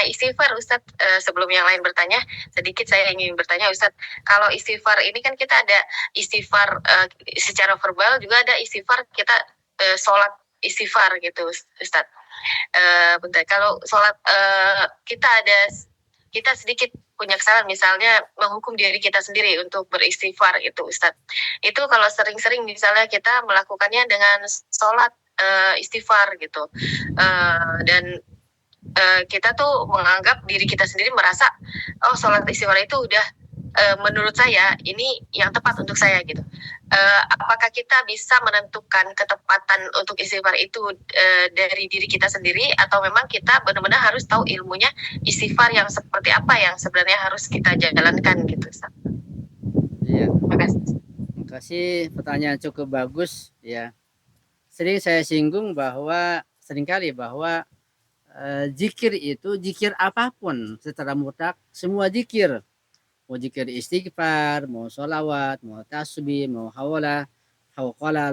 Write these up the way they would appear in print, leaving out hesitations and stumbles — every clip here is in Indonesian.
istighfar Ustadz, sebelum yang lain bertanya, sedikit saya ingin bertanya Ustadz, kalau istighfar ini kan kita ada istighfar secara verbal, juga ada istighfar kita sholat istighfar gitu Ustadz. Bentar, kalau sholat kita sedikit punya kesalahan, misalnya menghukum diri kita sendiri untuk beristighfar itu Ustadz. Itu kalau sering-sering misalnya kita melakukannya dengan sholat istighfar gitu, dan kita tuh menganggap diri kita sendiri merasa, oh sholat istighfar itu udah menurut saya ini yang tepat untuk saya gitu. Apakah kita bisa menentukan ketepatan untuk istighfar itu dari diri kita sendiri, atau memang kita benar-benar harus tahu ilmunya istighfar yang seperti apa yang sebenarnya harus kita jalankan gitu Ustaz? Iya. Terima kasih. Terima kasih, pertanyaan cukup bagus ya. Sering saya singgung bahwa seringkali bahwa zikir itu zikir apapun secara mutlak, semua zikir, mau zikir istighfar, mau sholawat, mau tasbih, mau hawala, hawqala,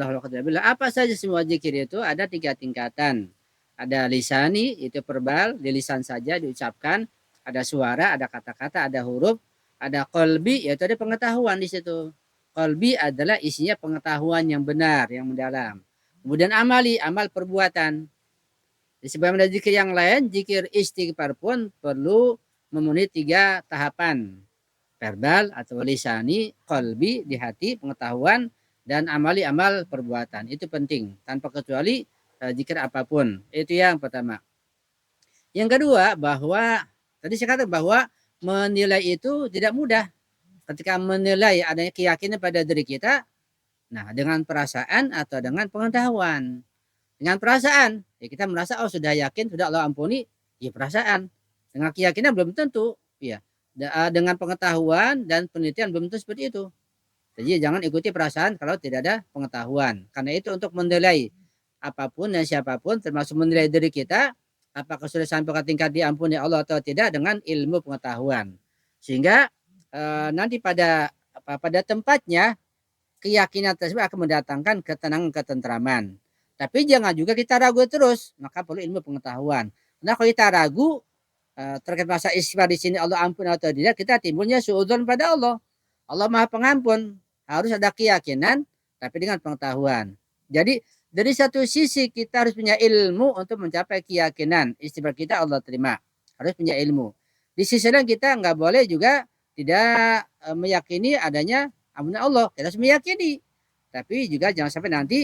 apa saja semua zikir itu ada 3 tingkatan. Ada lisani, itu verbal, di lisan saja diucapkan, ada suara, ada kata-kata, ada huruf, ada qalbi, yaitu ada pengetahuan di situ. Qalbi adalah isinya pengetahuan yang benar, yang mendalam. Kemudian amali, amal perbuatan. Sebagaimana zikir yang lain, zikir istighfar pun perlu memenuhi 3 tahapan. Verbal atau lisani, qalbi di hati, pengetahuan, dan amali amal perbuatan. Itu penting, tanpa kecuali zikir apapun. Itu yang pertama. Yang kedua, bahwa tadi saya katakan bahwa menilai itu tidak mudah. Ketika menilai adanya keyakinan pada diri kita, nah dengan perasaan atau dengan pengetahuan. Dengan perasaan, ya kita merasa oh sudah yakin, sudah Allah ampuni, ya perasaan. Dengan keyakinan belum tentu, ya. Dengan pengetahuan dan penelitian belum tentu seperti itu. Jadi jangan ikuti perasaan kalau tidak ada pengetahuan. Karena itu untuk menilai apapun dan siapapun, termasuk menilai diri kita, apakah sudah sampai ke tingkat diampuni Allah atau tidak, dengan ilmu pengetahuan. Sehingga nanti pada tempatnya keyakinan tersebut akan mendatangkan ketenangan, ketentraman. Tapi jangan juga kita ragu terus, maka perlu ilmu pengetahuan. Nah, kalau kita ragu terkait masa istighfar di sini Allah ampun atau tidak, kita timbulnya suudzon pada Allah. Allah Maha Pengampun. Harus ada keyakinan, tapi dengan pengetahuan. Jadi dari satu sisi kita harus punya ilmu untuk mencapai keyakinan istighfar kita Allah terima. Harus punya ilmu. Di sisi lain kita nggak boleh juga tidak meyakini adanya ampunan Allah. Kita harus meyakini. Tapi juga jangan sampai nanti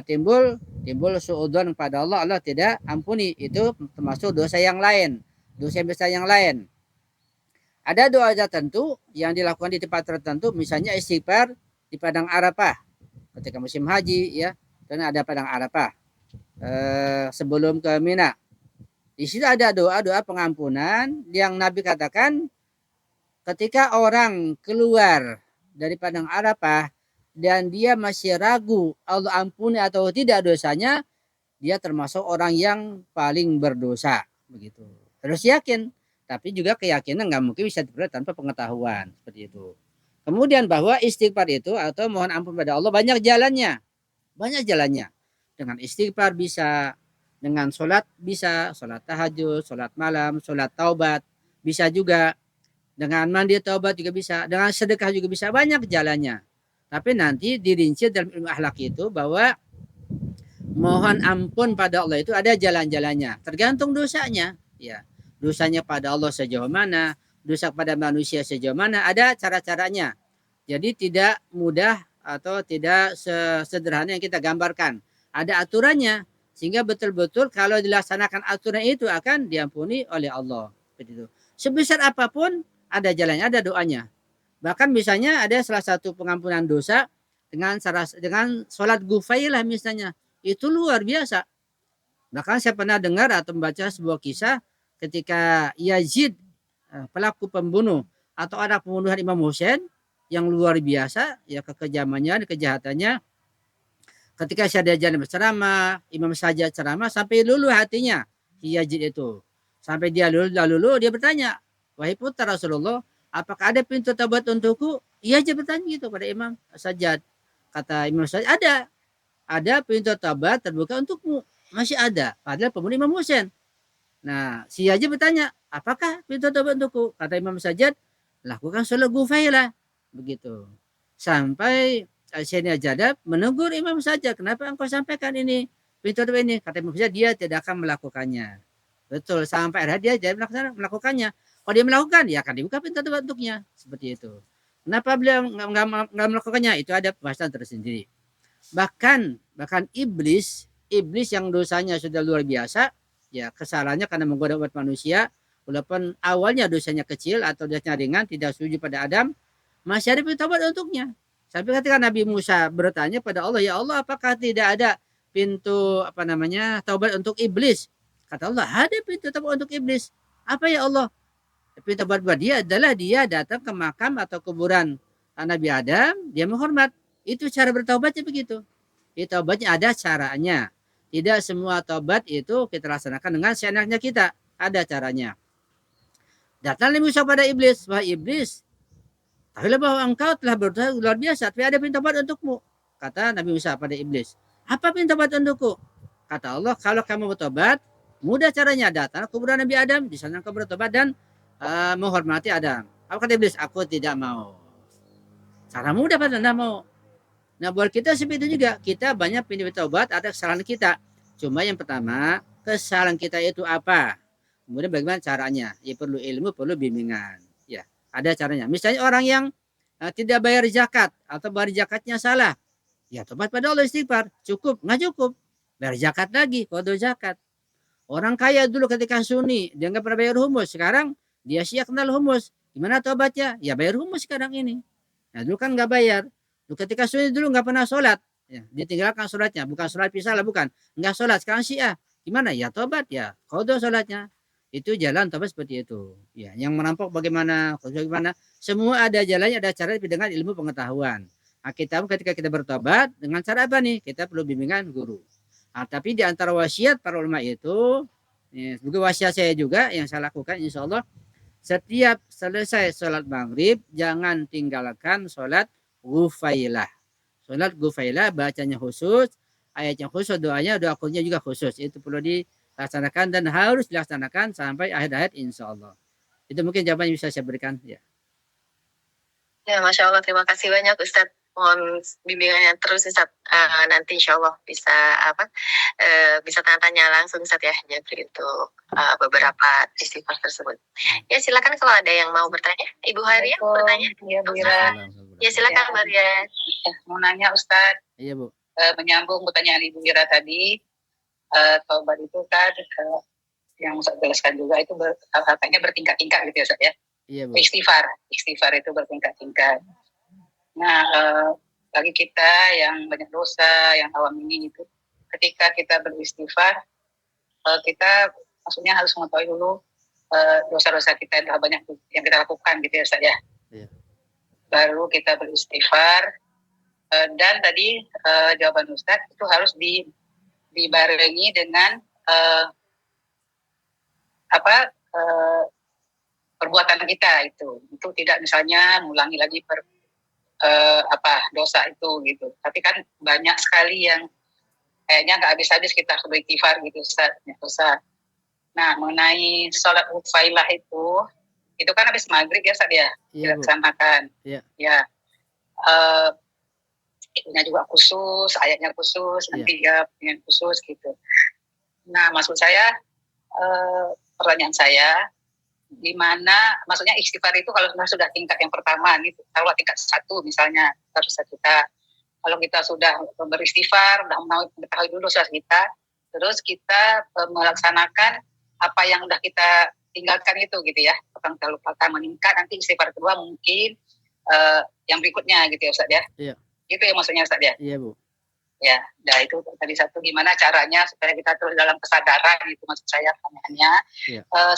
timbul suudzon kepada Allah, Allah tidak ampuni. Itu termasuk dosa yang lain, dosa yang besar yang lain. Ada doa tertentu yang dilakukan di tempat tertentu, misalnya istighfar di padang Arafah ketika musim haji, ya, karena ada padang Arafah sebelum ke Mina. Di situ ada doa-doa pengampunan yang Nabi katakan ketika orang keluar dari padang Arafah dan dia masih ragu Allah ampuni atau tidak dosanya, dia termasuk orang yang paling berdosa, begitu. Harus yakin, tapi juga keyakinan nggak mungkin bisa diperoleh tanpa pengetahuan, seperti itu. Kemudian bahwa istighfar itu atau mohon ampun pada Allah banyak jalannya, Dengan istighfar bisa, dengan sholat bisa, sholat tahajud, sholat malam, sholat taubat bisa juga, dengan mandi taubat juga bisa, dengan sedekah juga bisa, banyak jalannya. Tapi nanti dirinci dalam ilmu akhlak itu bahwa mohon ampun pada Allah itu ada jalan-jalannya, tergantung dosanya, ya. Dosanya pada Allah sejauh mana, dosa pada manusia sejauh mana, ada cara-caranya. Jadi tidak mudah atau tidak sesederhana yang kita gambarkan. Ada aturannya, sehingga betul-betul kalau dilaksanakan aturan itu akan diampuni oleh Allah. Begitu. Sebesar apapun ada jalannya, ada doanya. Bahkan misalnya ada salah satu pengampunan dosa dengan sholat gufailah misalnya, itu luar biasa. Bahkan saya pernah dengar atau membaca sebuah kisah ketika Yazid, pelaku pembunuh atau anak pembunuhan Imam Hussein yang luar biasa, ya, kekejamannya, kejahatannya. Ketika Syahdajan berceramah, Imam saja ceramah sampai luluh hatinya Yazid itu. Sampai dia luluh, dia bertanya, wahai putra Rasulullah, apakah ada pintu taubat untukku? Ia aja bertanya gitu pada Imam Sajjad. Kata Imam Sajjad, ada pintu taubat terbuka untukmu, masih ada. Padahal pembunuh Imam Husain. Nah, si aja bertanya, apakah pintu taubat untukku? Kata Imam Sajjad, lakukan sholat gufailah. Begitu. Sampai Sayyidina Jadab menegur Imam Sajjad, kenapa engkau sampaikan ini? Pintu taubat ini. Kata Imam Sajjad, dia tidak akan melakukannya. Betul, sampai akhirnya dia jadi melakukannya. Kalau dia melakukan, ya akan dibuka pintu taubat untuknya. Seperti itu. Kenapa beliau nggak melakukannya? Itu ada pembahasan tersendiri. Bahkan iblis yang dosanya sudah luar biasa, ya kesalahannya karena menggoda umat manusia, walaupun awalnya dosanya kecil atau dosanya ringan, tidak setuju pada Adam, masih ada pintu taubat untuknya. Sampai ketika Nabi Musa bertanya pada Allah, ya Allah, apakah tidak ada pintu taubat untuk iblis? Kata Allah, ada pintu taubat untuk iblis. Apa ya Allah? Pintu taubat buat dia adalah dia datang ke makam atau kuburan Nabi Adam, dia menghormat. Itu cara bertaubatnya begitu. Taubatnya ada caranya. Tidak semua taubat itu kita laksanakan dengan seenaknya kita. Ada caranya. Datang Nabi Musa pada iblis. Wah iblis, tahuilah bahwa engkau telah berdosa luar biasa, tapi ada pintu taubat untukmu. Kata Nabi Musa pada iblis. Apa pintu taubat untukku? Kata Allah, kalau kamu bertobat, mudah caranya, datang ke kuburan Nabi Adam, di sana kau bertobat dan menghormati Adam. Apa kata iblis? Aku tidak mau. Cara mudah padahal tidak mau. Nah buat kita seperti itu juga. Kita banyak pintu taubat, ada kesalahan kita. Cuma yang pertama, kesalahan kita itu apa? Kemudian bagaimana caranya? Ya perlu ilmu, perlu bimbingan. Ya, ada caranya. Misalnya orang yang tidak bayar zakat atau bayar zakatnya salah. Ya tobat pada Allah, istighfar. Cukup, nggak cukup. Bayar zakat lagi, kode zakat. Orang kaya dulu ketika sunni, dia nggak pernah bayar humus. Sekarang dia siap kenal humus. Gimana tobatnya? Ya bayar humus sekarang ini. Nah dulu kan nggak bayar. Dulu ketika sunni dulu nggak pernah sholat. Ya, ditinggalkan sholatnya. Bukan sholat pisah lah, bukan. Nggak sholat. Sekarang syiah. Gimana? Ya tobat ya. Kodo sholatnya. Itu jalan tobat seperti itu. Ya, yang merampok bagaimana? Bagaimana? Semua ada jalannya, ada cara dengan ilmu pengetahuan. Nah, kita ketika kita bertobat dengan cara apa nih? Kita perlu bimbingan guru. Nah, tapi di antara wasiat para ulama itu, ya, juga wasiat saya juga yang saya lakukan, insya Allah, setiap selesai sholat maghrib, jangan tinggalkan sholat gufailah. Sholat gufailah bacanya khusus, ayatnya khusus, doanya, doa kunutnya juga khusus. Itu perlu dilaksanakan dan harus dilaksanakan sampai akhir ayat insya Allah. Itu mungkin jawaban yang bisa saya berikan. Ya. Ya, Masya Allah, terima kasih banyak Ustadz. Mohon bimbingannya terus Ustadz. Nanti insya Allah bisa bisa tanya-tanya langsung Ustadz ya, jadi untuk beberapa istighfar tersebut. Ya silakan kalau ada yang mau bertanya. Ibu Haria bertanya? Ya Bu Ira. Ya silakan Mbak Haria. Mau nanya Ustadz. Iya Bu. Menyambung pertanyaan Ibu Ira tadi, taubat itu kan yang Ustadz jelaskan juga itu katanya bertingkat-tingkat gitu ya Ustadz ya. Iya Bu. Istighfar itu bertingkat-tingkat. Nah, bagi kita yang banyak dosa, yang awam ini itu, ketika kita beristighfar, kita maksudnya harus mengetahui dulu dosa-dosa kita yang banyak yang kita lakukan gitu ya Ustaz ya. Iya. Baru kita beristighfar, dan tadi jawaban Ustaz itu harus dibarengi dengan perbuatan kita itu tidak misalnya mengulangi lagi dosa itu gitu. Tapi kan banyak sekali yang kayaknya nggak habis-habis kita beristighfar gitu Ustaz. Nah mengenai sholat ufailah itu kan habis maghrib ya Ustaz ya, dilaksanakan. Iya. Ya. Itunya juga khusus, ayatnya khusus, nanti ya dengan khusus gitu. Nah maksud saya, pertanyaan saya, di mana maksudnya istighfar itu kalau sudah tingkat yang pertama gitu, kalau tingkat 1 misalnya dosa kita, kalau kita sudah beristighfar, sudah mengetahui dulu dosa kita, terus kita melaksanakan apa yang sudah kita tinggalkan itu gitu ya, yang kita lupakan meningkat, nanti istighfar kedua mungkin yang berikutnya gitu ya Ustaz ya. Iya. Itu ya maksudnya Ustaz ya. Iya Bu. Ya, nah itu tadi satu, gimana caranya supaya kita terus dalam kesadaran itu maksud saya pertanyaannya,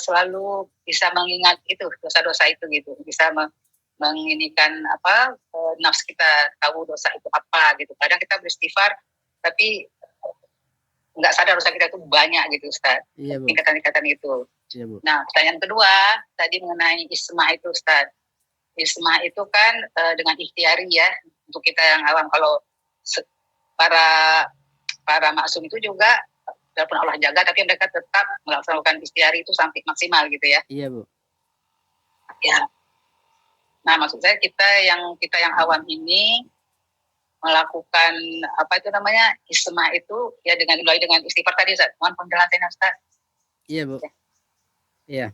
selalu bisa mengingat itu dosa-dosa itu gitu, bisa menginikan nafsu kita tahu dosa itu apa gitu. Kadang kita beristighfar tapi nggak sadar dosa kita itu banyak gitu Ustaz. Iya, tingkatan-tingkatan itu. Iya, Bu. Nah pertanyaan kedua tadi mengenai isma itu Ustaz. Isma itu kan dengan ikhtiari ya untuk kita yang awam. Kalau para maksum itu juga walaupun Allah jaga, tapi mereka tetap melaksanakan istighfar itu sampai maksimal gitu ya. Iya, Bu. Ya. Nah, maksud saya kita yang awam ini melakukan apa itu namanya isma itu ya mulai dengan istighfar tadi, Ustaz. Mohon penjelasannya, Ustaz. Iya, Bu. Iya.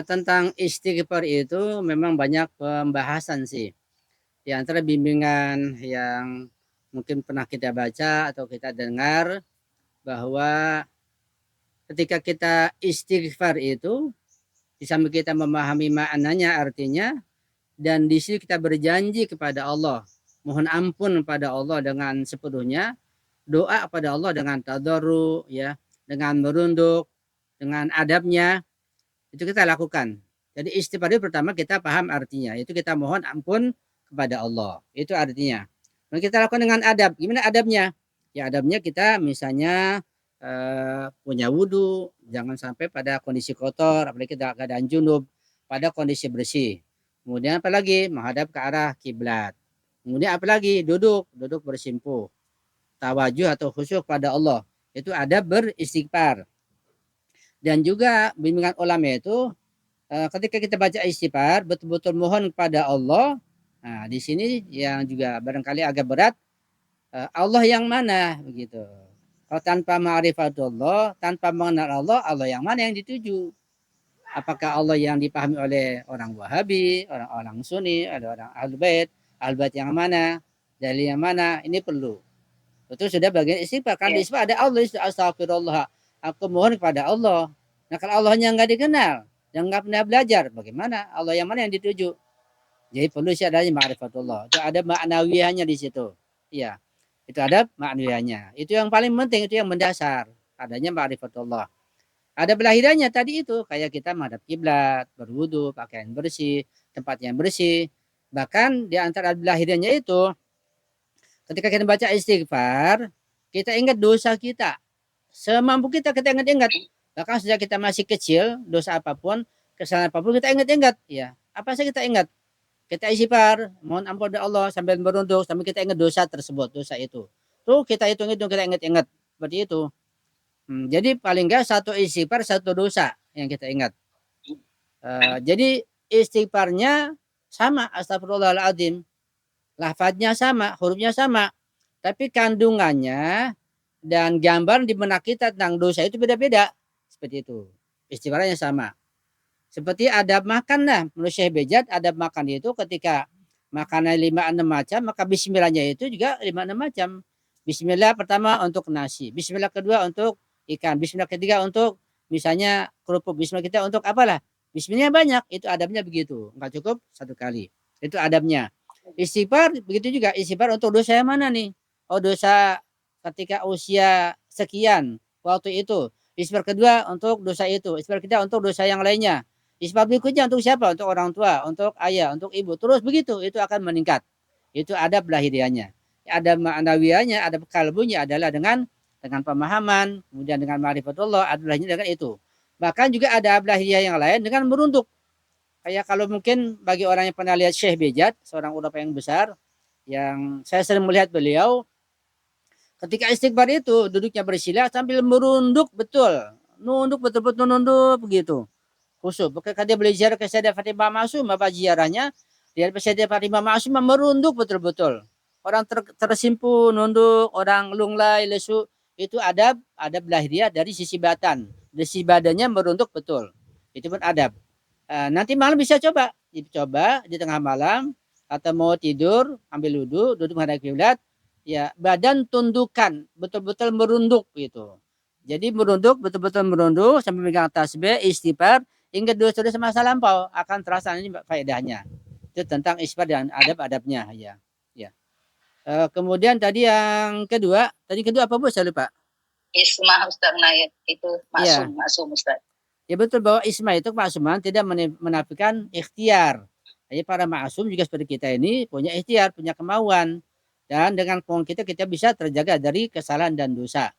Tentang istighfar itu memang banyak pembahasan sih. Di antara bimbingan yang mungkin pernah kita baca atau kita dengar bahwa ketika kita istighfar itu di samping kita memahami maknanya, artinya, dan di sini kita berjanji kepada Allah, mohon ampun pada Allah dengan sepenuhnya, doa kepada Allah dengan tadarru, ya, dengan merunduk, dengan adabnya, itu kita lakukan. Jadi istighfar itu pertama kita paham artinya, itu kita mohon ampun kepada Allah, itu artinya. Dan kita lakukan dengan adab. Gimana adabnya? Ya adabnya kita misalnya punya wudhu, jangan sampai pada kondisi kotor, apalagi keadaan junub, pada kondisi bersih. Kemudian apalagi menghadap ke arah kiblat. Kemudian apalagi duduk bersimpuh, tawajuh atau khusyuk pada Allah. Itu adab beristighfar. Dan juga bimbingan ulama itu ketika kita baca istighfar betul-betul mohon kepada Allah. Nah, di sini yang juga barangkali agak berat, Allah yang mana begitu. Kalau tanpa ma'rifatullah, tanpa mengenal Allah, Allah yang mana yang dituju? Apakah Allah yang dipahami oleh orang Wahabi, orang-orang Sunni, ada orang Ahlul Bait yang mana, dalil yang mana? Ini perlu. Itu sudah bagian istighfar. Kan di istighfar ada Allah, astagfirullah. Aku mohon kepada Allah. Nah kalau Allahnya nggak dikenal, yang nggak pernah belajar, bagaimana? Allah yang mana yang dituju? Jadi perlu sih adanya ma'rifatullah. Itu ada maknawiyahnya di situ. Iya. Itu ada maknawiyahnya. Itu yang paling penting, itu yang mendasar. Adanya ma'rifatullah. Ada belahiranya tadi itu, kayak kita menghadap kiblat, berwudu, pakaian bersih, tempat yang bersih. Bahkan di antara belahiranya itu, ketika kita baca istighfar, kita ingat dosa kita. Semampu kita ingat-ingat. Bahkan sejak kita masih kecil, dosa apapun, kesalahan apapun kita ingat-ingat. Ya, apa sih kita ingat? Kita istighfar, mohon ampun dari Allah sambil merunduk, sambil kita ingat dosa tersebut, dosa itu. Tuh kita hitung-hitung, kita ingat-ingat. Seperti itu. Jadi paling enggak satu istighfar, satu dosa yang kita ingat. Jadi istighfarnya sama, astagfirullahaladzim. Lafadznya sama, hurufnya sama. Tapi kandungannya dan gambar di benak kita tentang dosa itu beda-beda. Seperti itu. Istighfarnya sama. Seperti adab makan lah. Menurut Syekh Bejat, adab makan itu ketika makanan 5-6 macam, maka bismillahnya itu juga 5-6 macam. Bismillah pertama untuk nasi. Bismillah kedua untuk ikan. Bismillah ketiga untuk misalnya kerupuk. Bismillah kita untuk apalah. Bismillah banyak. Itu adabnya begitu. Enggak cukup satu kali. Itu adabnya. Istighfar begitu juga. Istighfar untuk dosa yang mana nih? Oh dosa ketika usia sekian waktu itu. Istighfar kedua untuk dosa itu. Istighfar ketiga untuk dosa yang lainnya. Istighfar berikutnya untuk siapa? Untuk orang tua, untuk ayah, untuk ibu. Terus begitu, itu akan meningkat. Itu adab lahiriahnya. Adab ma'nawiyahnya, adab kalbunya adalah dengan pemahaman, kemudian dengan ma'rifatullah, adab lahiriahnya dengan itu. Bahkan juga ada adab lahiriah yang lain dengan merunduk. Kayak kalau mungkin bagi orang yang pernah lihat Syekh Bejat, seorang ulama yang besar, yang saya sering melihat beliau, ketika istighfar itu duduknya bersila sambil merunduk betul. Nunduk betul-betul nunduk begitu. Khusyuk. Ketika dia beli ziarah ke Sayyidah Fatimah Ma'sum, apa ziarahnya? Dia ke Sayyidah Fatimah Ma'sum merunduk betul-betul. Orang tersimpu, nunduk, orang lunglai, lesu, itu adab lahiriah dari sisi badan. Dari sisi badannya merunduk betul. Itu pun adab. Nanti malam bisa coba di tengah malam atau mau tidur, ambil wudu, duduk menghadap kiblat, ya badan tundukkan, betul-betul merunduk gitu. Jadi merunduk, betul-betul merunduk sampai megang tasbih, istighfar, hingga dosa-dosa masa lampau akan terasa ini faedahnya. Itu tentang istighfar dan adab-adabnya ya. Ya. Kemudian tadi yang kedua apa Bu? Saya lupa. Isma Ustaz, itu maksum Ustaz. Ya betul bahwa isma itu maksuman tidak menafikan ikhtiar. Jadi para maksum juga seperti kita ini punya ikhtiar, punya kemauan. Dan dengan kemauan kita bisa terjaga dari kesalahan dan dosa.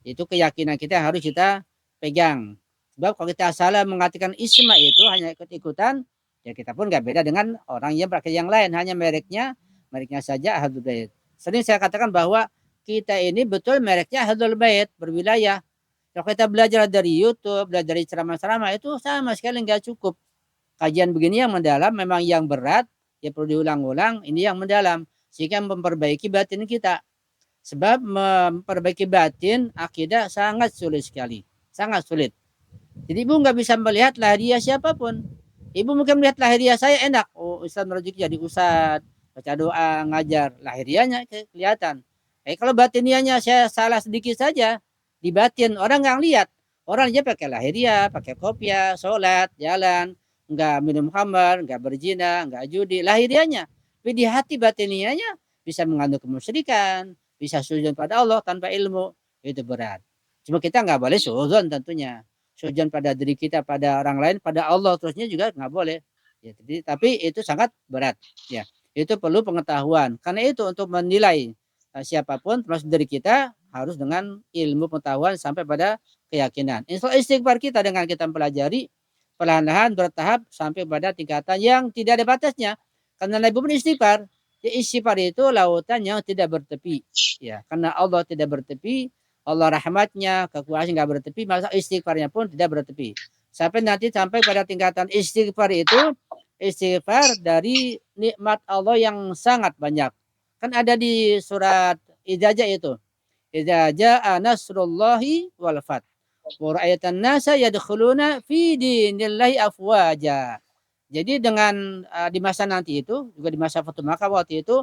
Itu keyakinan kita harus kita pegang. Sebab kalau kita salah mengatakan isma itu hanya ikut-ikutan, ya kita pun nggak beda dengan orang yang berakhir yang lain. Hanya mereknya saja Ahlul Bait. Sering saya katakan bahwa kita ini betul mereknya Ahlul Bait, berwilayah. Kalau kita belajar dari YouTube, belajar dari ceramah-ceramah, itu sama sekali nggak cukup. Kajian begini yang mendalam, memang yang berat, ya perlu diulang-ulang, ini yang mendalam. Sehingga memperbaiki batin kita. Sebab memperbaiki batin, akidah sangat sulit sekali. Sangat sulit. Jadi ibu nggak bisa melihat lahiriah siapapun. Ibu mungkin melihat lahiriah saya enak. Oh, Ustaz merujuk jadi ustaz, baca doa, ngajar. Lahiriahnya kelihatan. Kalau batiniahnya saya salah sedikit saja, di batin orang nggak lihat. Orang aja pakai lahiriah, pakai kopiah, sholat, jalan, nggak minum khamar, nggak berzina, nggak judi. Lahiriahnya. Tapi di hati batiniahnya bisa mengandung kemusyrikan, bisa sujud pada Allah tanpa ilmu. Itu berat. Cuma kita nggak boleh suudzon tentunya. Sujon pada diri kita, pada orang lain, pada Allah terusnya juga nggak boleh. Ya, tapi itu sangat berat. Ya, itu perlu pengetahuan. Karena itu untuk menilai siapapun termasuk diri kita harus dengan ilmu pengetahuan sampai pada keyakinan. Istighfar kita dengan kita mempelajari perlahan-lahan bertahap sampai pada tingkatan yang tidak ada batasnya. Karena Nabi pun istighfar. Ya, istighfar itu lautan yang tidak bertepi. Ya, karena Allah tidak bertepi, Allah rahmatnya, kekuasaan nggak bertepi, masa istighfarnya pun tidak bertepi. Sampai nanti sampai pada tingkatan istighfar itu, istighfar dari nikmat Allah yang sangat banyak. Kan ada di surat Ijazah itu. Idza jaa nasrullahi wal fath. Wa ra'aitan nasa yadkhuluna fi dinillahi afwaja. Jadi dengan di masa nanti itu, juga di masa Fatu Makkah waktu itu,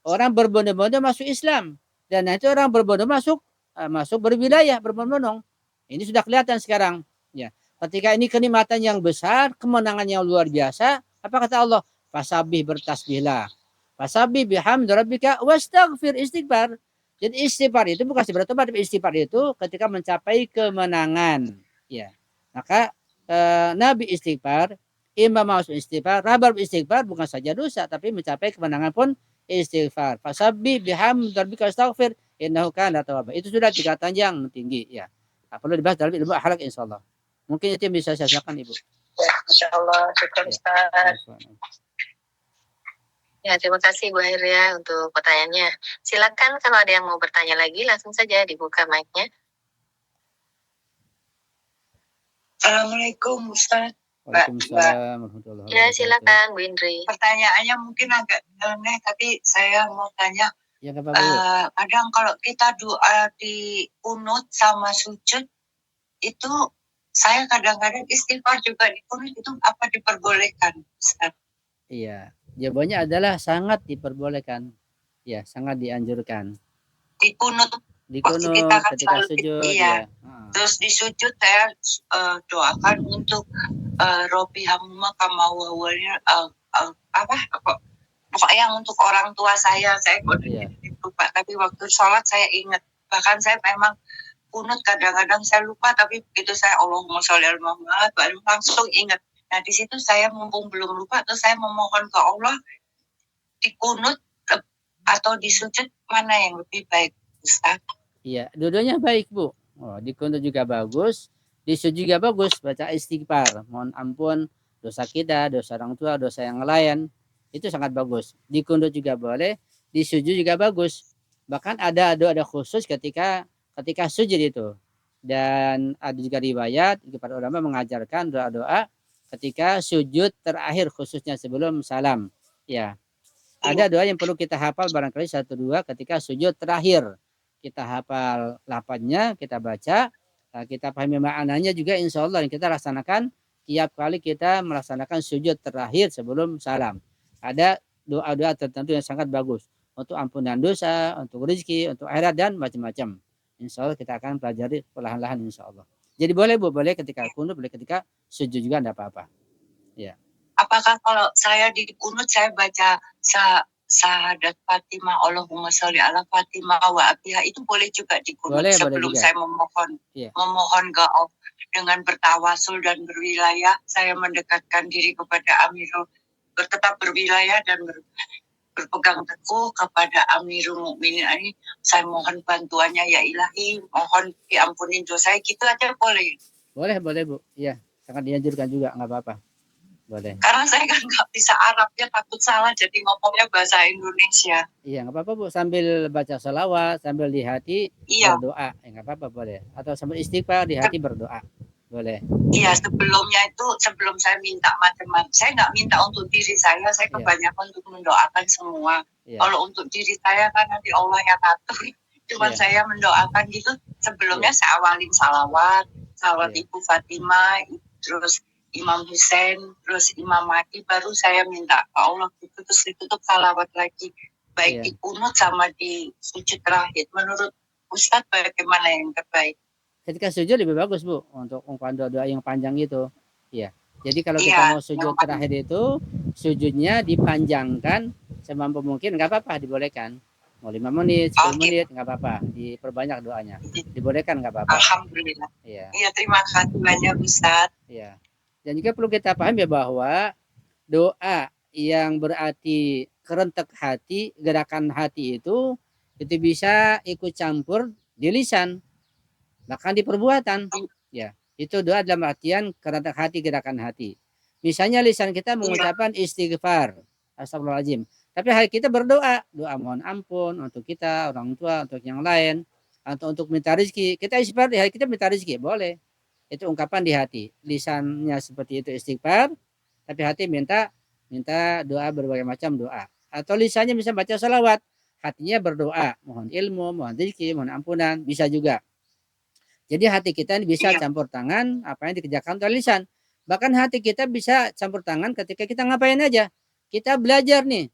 orang berbondong-bondong masuk Islam. Dan nanti orang berbondong masuk berwilayah, berbondong-bondong. Ini sudah kelihatan sekarang. Ya, ketika ini kenikmatan yang besar, kemenangan yang luar biasa, apa kata Allah? Fasabih, bertasbihlah. Fasabih bihamdi rabbika wastaghfir, istighfar. Jadi istighfar itu bukan bertobat, tapi istighfar itu ketika mencapai kemenangan. Ya, maka Nabi istighfar, imam masuk istighfar, rabar istighfar, bukan saja dosa, tapi mencapai kemenangan pun istighfar. Fasabih bihamdi rabbika wastaghfir innahu kana tawwaba. Itu sudah tingkatan yang tinggi ya. Nah, perlu dibahas dalam ilmu akhlak insyaallah. Mungkin itu yang bisa saya sampaikan Ibu. Ya, insyaallah. Syukur Ustaz. Ya, terima kasih Bu Heria untuk pertanyaannya. Silakan kalau ada yang mau bertanya lagi, langsung saja dibuka mic-nya. Assalamualaikum Ustaz. Waalaikumsalam warahmatullahi Ya, wabarakatuh. silakan Bu Indri. Pertanyaannya mungkin agak aneh, tapi saya mau tanya. Ya, apa, Bu? Kadang kalau kita doa di kunut sama sujud, itu saya kadang-kadang istighfar juga di kunut, itu apa diperbolehkan Ustaz? Iya, jawabannya adalah sangat diperbolehkan. Ya, sangat dianjurkan. Di kunut Di waktu kunut kita kan ketika selalu sujud iya. ya. Terus di sujud saya doakan untuk Robi Hamma Kamawawalnya apa pokoknya yang untuk orang tua saya Iya. lupa, tapi waktu sholat saya ingat, bahkan saya memang kunut kadang-kadang saya lupa, tapi begitu saya Allahumma sholli ala Muhammad langsung ingat. Nah di situ saya mumpung belum lupa, terus saya memohon ke Allah di kunut atau di sujud mana yang lebih baik Ustaz? Iya, dua-duanya baik Bu. Oh, di kunut juga bagus, di sujud juga bagus, baca istighfar, mohon ampun dosa kita, dosa orang tua, dosa yang lain. Itu sangat bagus. Di kunut juga boleh, di sujud juga bagus. Bahkan ada doa khusus ketika sujud itu. Dan ada juga riwayat para ulama mengajarkan doa-doa ketika sujud terakhir khususnya sebelum salam. Ya. Ada doa yang perlu kita hafal barangkali 1-2 ketika sujud terakhir. Kita hafal lafadznya, kita baca, kita pahami maknanya juga insya Allah, yang kita laksanakan tiap kali kita melaksanakan sujud terakhir sebelum salam. Ada doa-doa tertentu yang sangat bagus untuk ampunan dosa, untuk rezeki, untuk akhirat dan macam-macam. Insya Allah kita akan pelajari perlahan-lahan insya Allah. Jadi boleh Bu, boleh ketika kunut, boleh ketika sujud juga tidak apa-apa. Ya. Apakah kalau saya di kunut saya baca syahadat Fatimah Allahumma sholli ala Fatimah wa abiha, itu boleh juga di kunut boleh, sebelum boleh saya memohon ke Allah dengan bertawasul dan berwilayah, saya mendekatkan diri kepada Amirul, tetap berwilayah dan berpegang teguh kepada Amirul Mukminin ini, saya mohon bantuannya ya ilahi, mohon diampuni dosa, gitu aja boleh? Boleh Bu. Iya, sangat dianjurkan juga, nggak apa-apa. Boleh. Karena saya kan nggak bisa Arabnya, takut salah jadi ngomongnya bahasa Indonesia. Iya, nggak apa-apa Bu, sambil baca sholawat, sambil di hati Iya, berdoa, nggak apa-apa boleh. Atau sambil istighfar di hati berdoa, boleh. iya sebelumnya itu sebelum saya minta macam-macam, saya nggak minta untuk diri saya Iya. kebanyakan untuk mendoakan semua. Iya. Kalau untuk diri saya kan nanti Allah yang atur. Cuman Iya. saya mendoakan gitu, sebelumnya Iya. saya awalin salawat Iya. Ibu Fatimah, terus Imam Hussein, terus Imam Mahdi, baru saya minta ke Allah gitu, terus ditutup salawat lagi, baik Iya. di kunut sama di sujud terakhir. Menurut Ustadz bagaimana yang terbaik? Ketika sujud lebih bagus Bu, untuk ungkapan doa yang panjang itu. Iya. Jadi kalau kita Iya, mau sujud terakhir itu, sujudnya dipanjangkan semampu mungkin, nggak apa-apa, dibolehkan. Mau 5 menit, 10 menit, nggak apa-apa, diperbanyak doanya. Dibolehkan, nggak apa-apa. Alhamdulillah. Iya. Iya, terima kasih banyak Ustadz. Iya. Dan juga perlu kita paham ya bahwa doa yang berarti kerentek hati, gerakan hati itu bisa ikut campur di lisan, bahkan di perbuatan. Ya, itu doa dalam artian kerentek hati, gerakan hati. Misalnya lisan kita mengucapkan istighfar, astagfirullahaladzim, tapi hati kita berdoa, doa mohon ampun untuk kita, orang tua, untuk yang lain, atau untuk minta rezeki. Kita istighfar di hati kita, minta rezeki, boleh. Itu ungkapan di hati. Lisannya seperti itu istighfar, tapi hati minta doa, berbagai macam doa. Atau lisannya bisa baca salawat, hatinya berdoa, mohon ilmu, mohon rezeki, mohon ampunan, bisa juga. Jadi hati kita ini bisa campur tangan apa yang dikerjakan oleh lisan. Bahkan hati kita bisa campur tangan ketika kita ngapain aja. Kita belajar nih.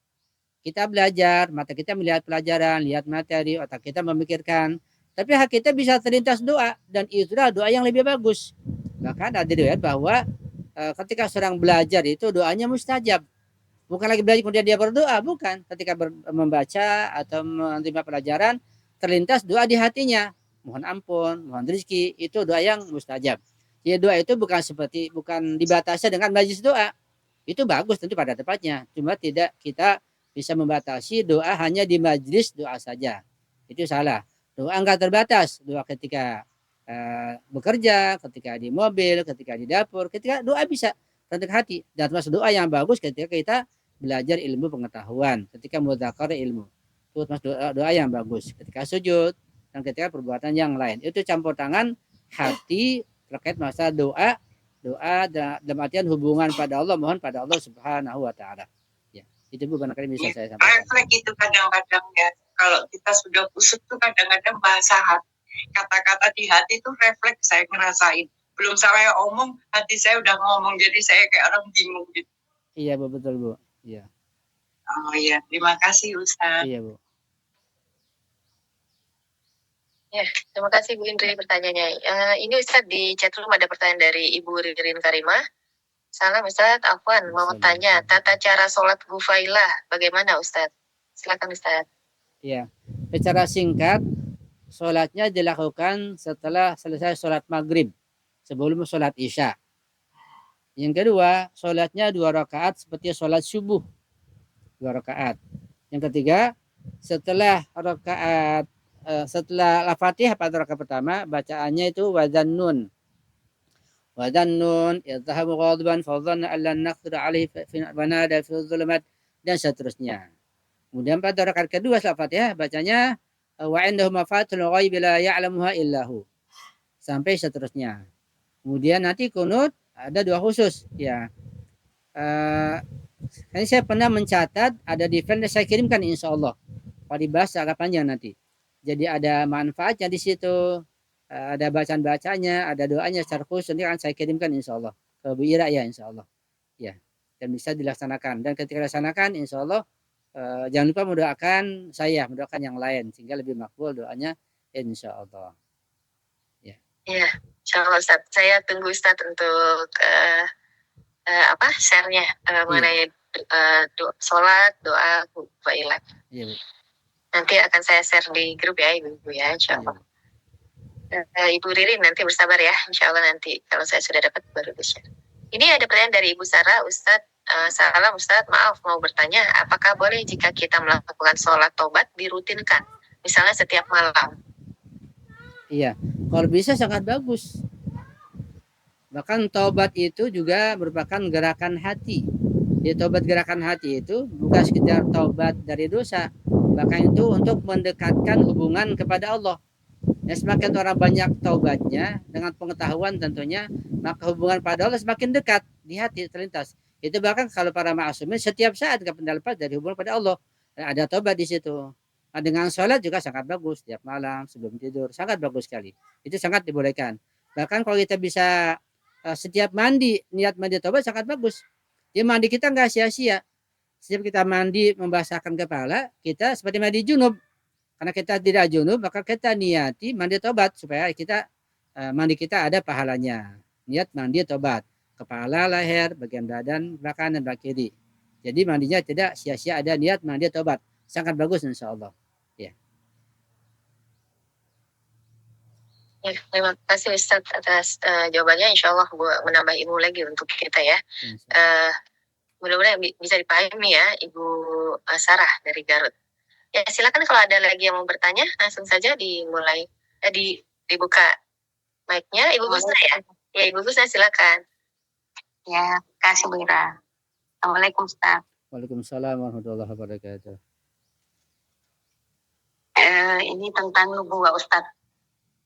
Kita belajar, mata kita melihat pelajaran, lihat materi, otak kita memikirkan. Tapi hati kita bisa terlintas doa, dan itulah doa yang lebih bagus. Bahkan ada riwayat bahwa ketika seorang belajar itu doanya mustajab. Bukan lagi belajar kemudian dia berdoa, bukan. Ketika membaca atau menerima pelajaran, terlintas doa di hatinya. Mohon ampun, mohon rezeki, itu doa yang mustajab. Jadi doa itu bukan dibatasi dengan majlis doa. Itu bagus tentu pada tempatnya. Cuma tidak kita bisa membatasi doa hanya di majlis doa saja. Itu salah. Doa enggak terbatas. Doa ketika bekerja, ketika di mobil, ketika di dapur, ketika doa bisa rentek hati. Dan termasuk doa yang bagus ketika kita belajar ilmu pengetahuan, ketika mudzakarah ilmu. Itu termasuk doa yang bagus. Ketika sujud dan ketika perbuatan yang lain. Itu campur tangan hati terkait masalah doa dalam artian hubungan pada Allah, mohon pada Allah Subhanahu wa taala. Ya, itu Bu barangkali bisa saya sampaikan. Refleks itu kadang-kadang ya, kalau kita sudah kusut tuh kadang-kadang bahasa hati, kata-kata di hati itu refleks saya ngerasain. Belum saya omong, hati saya udah ngomong, jadi saya kayak orang bingung gitu. Iya Bu, betul Bu. Iya. Oh iya, terima kasih Ustaz. Iya Bu. Ya, terima kasih Bu Indri pertanyaannya. Ini Ustadz di chatroom ada pertanyaan dari Ibu Ririn Karimah. Salam Ustadz, Afwan mau tanya tata cara sholat gufailah bagaimana Ustadz? Silakan Ustadz. Iya, secara singkat sholatnya dilakukan setelah selesai sholat maghrib sebelum sholat isya. Yang kedua, sholatnya 2 rakaat seperti sholat subuh, 2 rakaat. Yang ketiga, setelah Al-Fatihah pada rakaat pertama, bacaannya itu wadzannun. Wadzannun yadhhabu ghadban fa dhanna an lan naqdir alaihi fa nada fi dhulumat, dan seterusnya. Kemudian pada rakaat kedua setelah Fatihah bacanya wa indahu mafatihul ghaib la ya'lamuha illahu, sampai seterusnya. Kemudian nanti kunut ada 2 khusus ya. Ini saya pernah mencatat, ada di file saya kirimkan insyaallah. Kalau dibahas agak panjang nanti. Jadi ada manfaatnya di situ, ada bacaan-bacanya, ada doanya secara khusus. Nanti akan saya kirimkan insyaallah ke Bu Ira ya insyaallah. Ya, dan bisa dilaksanakan. Dan ketika dilaksanakan insyaallah jangan lupa mendoakan saya, mendoakan yang lain sehingga lebih makbul doanya insyaallah. Ya. Ya, insyaallah Ustaz. Saya tunggu Ustaz untuk share-nya mengenai sholat, doa, gufailah. Iya, Bu. Nanti akan saya share di grup ya Ibu ya, insyaallah. Ibu Ririn nanti bersabar ya, insyaallah nanti kalau saya sudah dapat baru di-share. Ini ada pertanyaan dari Ibu Sarah, Ustadz. Salam Ustadz, maaf mau bertanya, apakah boleh jika kita melakukan sholat tobat dirutinkan, misalnya setiap malam? Iya, kalau bisa sangat bagus. Bahkan taubat itu juga merupakan gerakan hati. Jadi taubat gerakan hati itu bukan sekedar taubat dari dosa, bahkan itu untuk mendekatkan hubungan kepada Allah. Ya, semakin orang banyak taubatnya dengan pengetahuan tentunya, maka hubungan pada Allah semakin dekat di hati terlintas. Itu bahkan kalau para ma'asumin setiap saat kapan lepas dari hubungan pada Allah, ada taubat di situ. Nah, dengan sholat juga sangat bagus setiap malam sebelum tidur, sangat bagus sekali. Itu sangat dibolehkan. Bahkan kalau kita bisa setiap mandi niat mandi taubat sangat bagus. Jadi mandi kita nggak sia-sia. Setiap kita mandi membasahkan kepala, kita seperti mandi junub. Karena kita tidak junub, maka kita niati mandi tobat supaya kita mandi kita ada pahalanya. Niat mandi tobat, kepala, leher, bagian badan, belakang dan belakang kiri. Jadi mandinya tidak sia-sia, ada niat mandi tobat. Sangat bagus insya Allah. Ya. Ya, terima kasih Ustadz atas jawabannya. Insya Allah menambah ilmu lagi untuk kita ya. Mudah-mudahan bisa dipahami ya Ibu Sarah dari Garut. Ya, silakan kalau ada lagi yang mau bertanya, langsung saja dimulai. Dibuka mic-nya. Ibu Gusna ya? Ya, Ibu Gusna silakan. Ya, kasih Bu Ira. Assalamualaikum Ustaz. Waalaikumsalam warahmatullahi wabarakatuh. Ini tentang nubuwah Ustaz.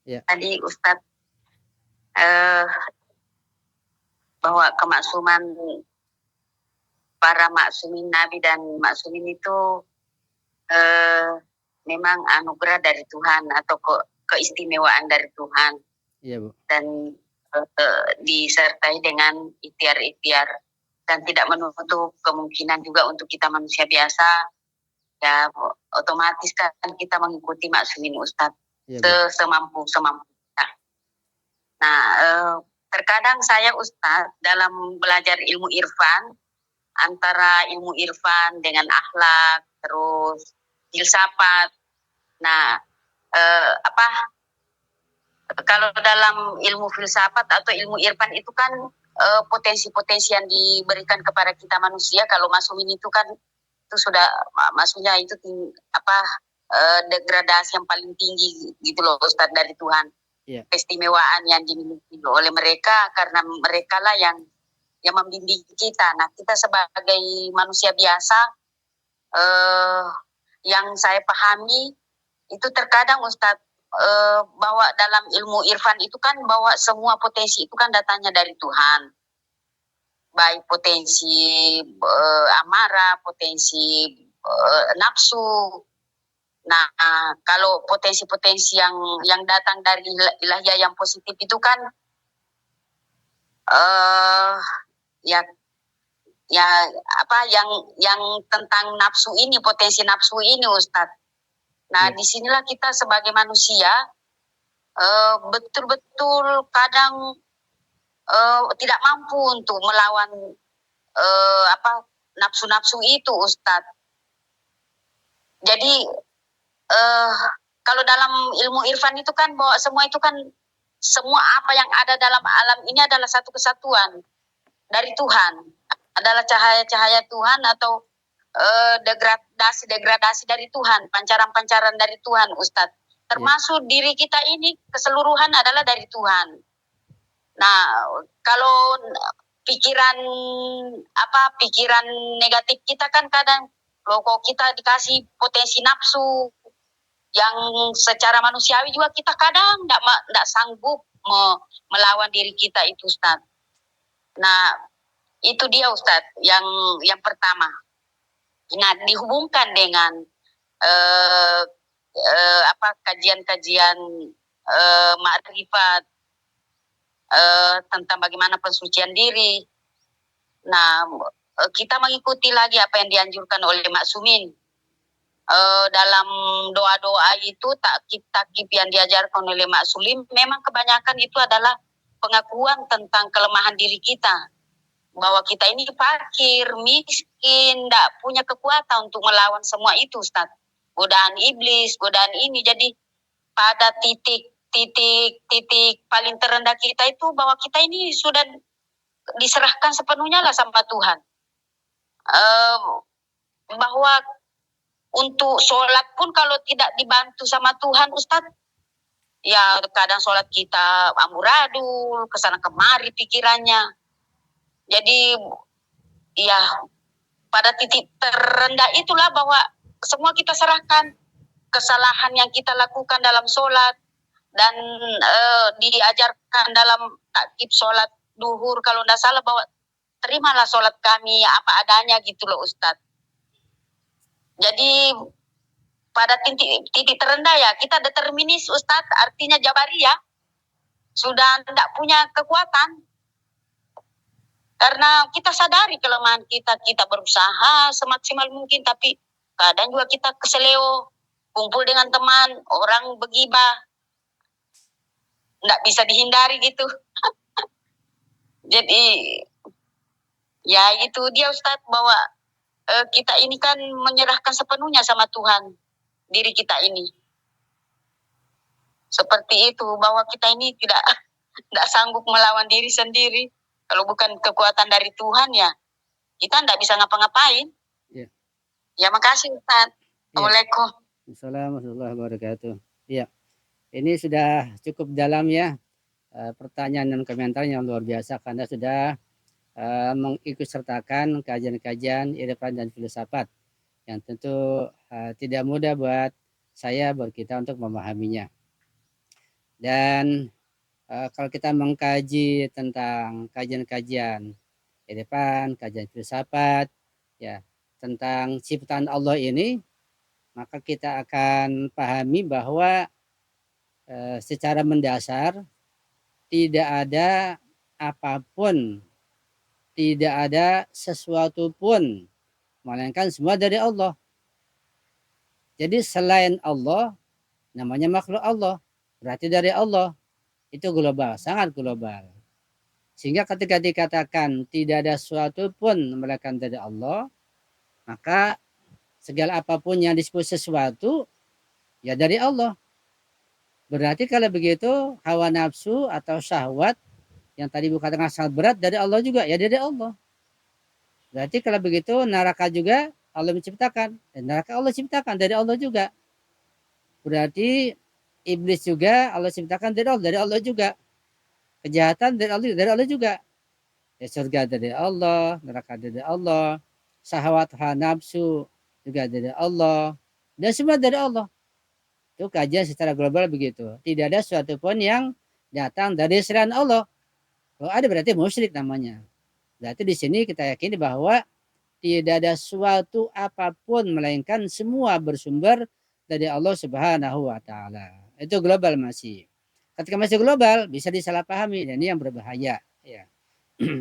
Ya. Tadi Ustaz bahwa kemaksuman para maksumin Nabi dan maksumin itu memang anugerah dari Tuhan atau keistimewaan dari Tuhan. Iya, Bu. Dan disertai dengan ikhtiar-ikhtiar dan tidak menutup kemungkinan juga untuk kita manusia biasa ya otomatis kan kita mengikuti maksumin Ustadz semampu kita. Nah, terkadang saya Ustadz dalam belajar ilmu irfan antara ilmu irfan dengan akhlak terus filsafat. Nah, kalau dalam ilmu filsafat atau ilmu irfan itu kan potensi-potensi yang diberikan kepada kita manusia. Kalau maksumin itu kan itu sudah maksudnya itu degradasi yang paling tinggi gitu loh Ustadz dari Tuhan. Yeah. Keistimewaan yang dimiliki oleh mereka karena mereka lah yang membimbing kita. Nah, kita sebagai manusia biasa yang saya pahami itu terkadang Ustadz bahwa dalam ilmu irfan itu kan bahwa semua potensi itu kan datangnya dari Tuhan. Baik potensi amarah, potensi nafsu. Nah, kalau potensi-potensi yang datang dari ilahiyah yang positif itu kan yang tentang nafsu ini, potensi nafsu ini Ustadz. Nah, disinilah kita sebagai manusia betul-betul kadang tidak mampu untuk melawan nafsu-nafsu itu Ustadz. Jadi kalau dalam ilmu irfan itu kan bahwa semua itu kan semua apa yang ada dalam alam ini adalah satu kesatuan dari Tuhan, adalah cahaya-cahaya Tuhan atau degradasi dari Tuhan, pancaran-pancaran dari Tuhan Ustadz. Termasuk diri kita ini keseluruhan adalah dari Tuhan. Nah, kalau pikiran negatif kita kan kadang kalau kita dikasih potensi nafsu yang secara manusiawi juga kita kadang tidak sanggup melawan diri kita itu Ustadz. Nah, itu dia Ustadz yang pertama. Nah, dihubungkan dengan kajian-kajian ma'rifat tentang bagaimana pensucian diri. Nah, kita mengikuti lagi apa yang dianjurkan oleh maksumin. Dalam doa-doa itu takib-takib yang diajarkan oleh maksumin memang kebanyakan itu adalah pengakuan tentang kelemahan diri kita. Bahwa kita ini fakir, miskin, tidak punya kekuatan untuk melawan semua itu Ustaz. Godaan iblis, godaan ini. Jadi pada titik paling terendah kita itu bahwa kita ini sudah diserahkan sepenuhnya lah sama Tuhan. Bahwa untuk sholat pun kalau tidak dibantu sama Tuhan Ustaz, Ya kadang sholat kita amburadul, kesana kemari pikirannya. Jadi ya pada titik terendah itulah bahwa semua kita serahkan kesalahan yang kita lakukan dalam sholat dan diajarkan dalam taktib sholat duhur kalau tidak salah bahwa terimalah sholat kami apa adanya gitu loh Ustadz. Jadi pada titik terendah ya kita determinis Ustadz, artinya Jabariyah sudah tidak punya kekuatan. Karena kita sadari kelemahan kita, kita berusaha semaksimal mungkin, tapi kadang juga kita keseleo, kumpul dengan teman, orang begibah, nggak bisa dihindari gitu. Jadi ya itu dia Ustadz, bahwa kita ini kan menyerahkan sepenuhnya sama Tuhan, diri kita ini. Seperti itu, bahwa kita ini tidak sanggup melawan diri sendiri. Kalau bukan kekuatan dari Tuhan ya, kita tidak bisa ngapa-ngapain. Ya. Ya makasih Ustaz. Assalamualaikum. Assalamualaikum warahmatullahi wabarakatuh. Iya, ini sudah cukup dalam ya, pertanyaan dan komentar yang luar biasa karena sudah mengikutsertakan kajian-kajian irfan dan filsafat yang tentu tidak mudah buat saya, buat kita untuk memahaminya. Dan kalau kita mengkaji tentang kajian-kajian irfan, kajian filsafat, ya tentang ciptaan Allah ini, maka kita akan pahami bahwa secara mendasar tidak ada apapun, tidak ada sesuatu pun, melainkan semua dari Allah. Jadi selain Allah, namanya makhluk Allah, berarti dari Allah. Itu global, sangat global. Sehingga ketika dikatakan tidak ada sesuatu pun melainkan dari Allah, maka segala apapun yang disebut sesuatu ya dari Allah. Berarti kalau begitu hawa nafsu atau syahwat yang tadi bukan dengan sangat berat dari Allah juga, ya dari Allah. Berarti kalau begitu neraka juga Allah menciptakan, dan neraka Allah ciptakan dari Allah juga. Berarti iblis juga Allah ciptakan dari Allah juga. Kejahatan dari Allah juga. Ya, surga dari Allah, neraka dari Allah, syahwat hawa nafsu juga dari Allah, dan semua dari Allah. Itu kajian secara global begitu. Tidak ada sesuatu pun yang datang dari selain Allah. Kalau ada berarti musyrik namanya. Berarti di sini kita yakini bahwa tidak ada suatu apapun melainkan semua bersumber dari Allah Subhanahu wa taala. Itu global masih. Ketika masih global bisa disalahpahami dan ini yang berbahaya ya.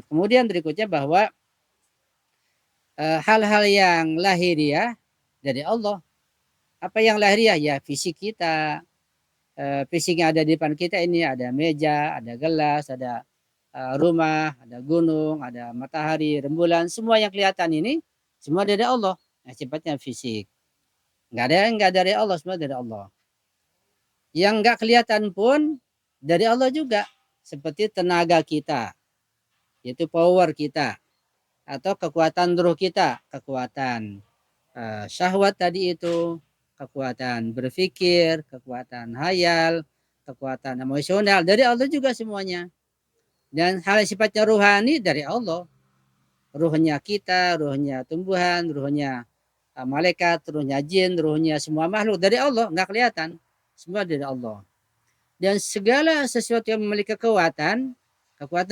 Kemudian berikutnya bahwa hal-hal yang lahiriah dari Allah. Apa yang lahiriah? Ya fisik kita. Fisik yang ada di depan kita ini ada meja, ada gelas, ada rumah, ada gunung, ada matahari, rembulan, semua yang kelihatan ini semua dari Allah. Yang sifatnya fisik. Enggak dari Allah, semua dari Allah. Yang enggak kelihatan pun dari Allah juga. Seperti tenaga kita, yaitu power kita, atau kekuatan ruh kita, kekuatan syahwat tadi itu, kekuatan berpikir, kekuatan hayal, kekuatan emosional, dari Allah juga semuanya. Dan hal sifatnya ruhani dari Allah. Ruhnya kita, ruhnya tumbuhan, ruhnya malaikat, ruhnya jin, ruhnya semua makhluk dari Allah, nggak kelihatan. Semua dari Allah. Dan segala sesuatu yang memiliki kekuatan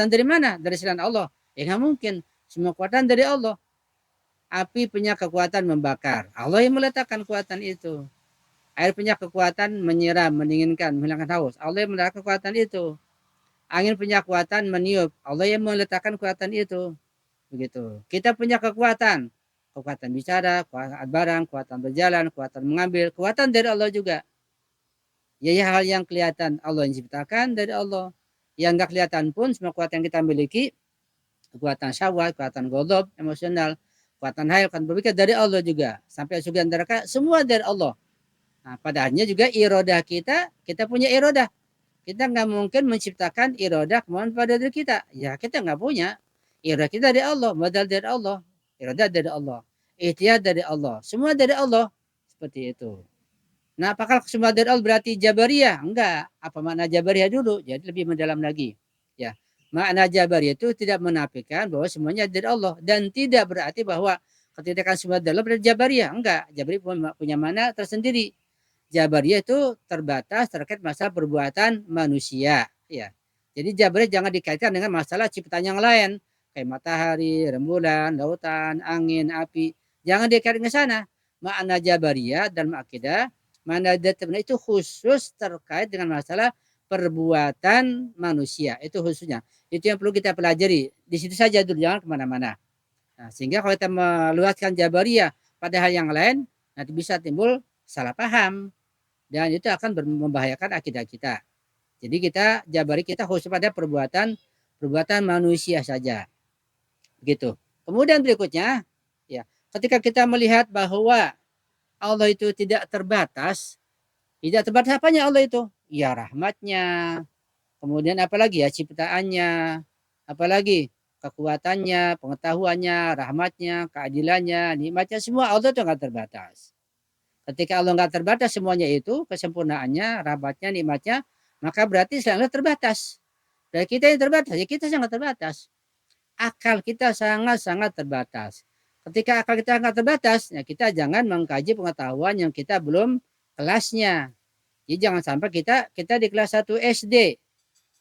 dari mana? Dari selain Allah. Ya nggak mungkin. Semua kekuatan dari Allah. Api punya kekuatan membakar. Allah yang meletakkan kekuatan itu. Air punya kekuatan menyiram, mendinginkan, menghilangkan haus. Allah yang meletakkan kekuatan itu. Angin punya kekuatan meniup. Allah yang meletakkan kekuatan itu. Begitu. Kita punya kekuatan bicara, kekuatan barang, kekuatan berjalan, kekuatan mengambil, kekuatan dari Allah juga. Ya hal yang kelihatan Allah yang ciptakan dari Allah. Yang enggak kelihatan pun semua kekuatan yang kita miliki, kekuatan syahwat, kekuatan ghadab, emosional, kekuatan hayal, kekuatan berpikir dari Allah juga. Sampai surga neraka semua dari Allah. Nah, padahalnya juga irodah kita punya irodah. Kita nggak mungkin menciptakan irodah kemauan pada diri kita. Ya kita nggak punya. Irodah kita dari Allah, modal dari Allah, irodah dari Allah, ikhtiar dari Allah, semua dari Allah. Seperti itu. Nah, apakah semua dari Allah berarti Jabariyah? Enggak. Apa makna Jabariyah dulu? Jadi lebih mendalam lagi. Ya, makna Jabariyah itu tidak menafikan bahwa semuanya dari Allah dan tidak berarti bahwa ketika semua dari Allah berarti Jabariyah. Enggak. Jabariyah punya makna tersendiri. Jabariyah itu terbatas terkait masalah perbuatan manusia. Ya. Jadi Jabariyah jangan dikaitkan dengan masalah ciptaan yang lain kayak matahari, rembulan, lautan, angin, api. Jangan dikaitkan ke sana. Makna Jabariyah dan akidah mana determinan itu khusus terkait dengan masalah perbuatan manusia. Itu khususnya. Itu yang perlu kita pelajari. Di situ saja dulu, jangan kemana-mana. Nah, sehingga kalau kita meluaskan Jabariyah pada hal yang lain, nanti bisa timbul salah paham. Dan itu akan membahayakan akidah kita. Jadi kita Jabari kita khusus pada perbuatan manusia saja. Begitu. Kemudian berikutnya, ya, ketika kita melihat bahwa Allah itu tidak terbatas apanya Allah itu? Ya rahmatnya, kemudian apalagi ya ciptaannya, apalagi kekuatannya, pengetahuannya, rahmatnya, keadilannya, nikmatnya, semua Allah itu nggak terbatas. Ketika Allah nggak terbatas semuanya itu, kesempurnaannya, rahmatnya, nikmatnya, maka berarti selalu terbatas. Dan kita yang terbatas, ya kita sangat terbatas. Akal kita sangat-sangat terbatas. Ketika akal kita sangat terbatas, ya kita jangan mengkaji pengetahuan yang kita belum kelasnya. Jadi jangan sampai kita di kelas 1 SD.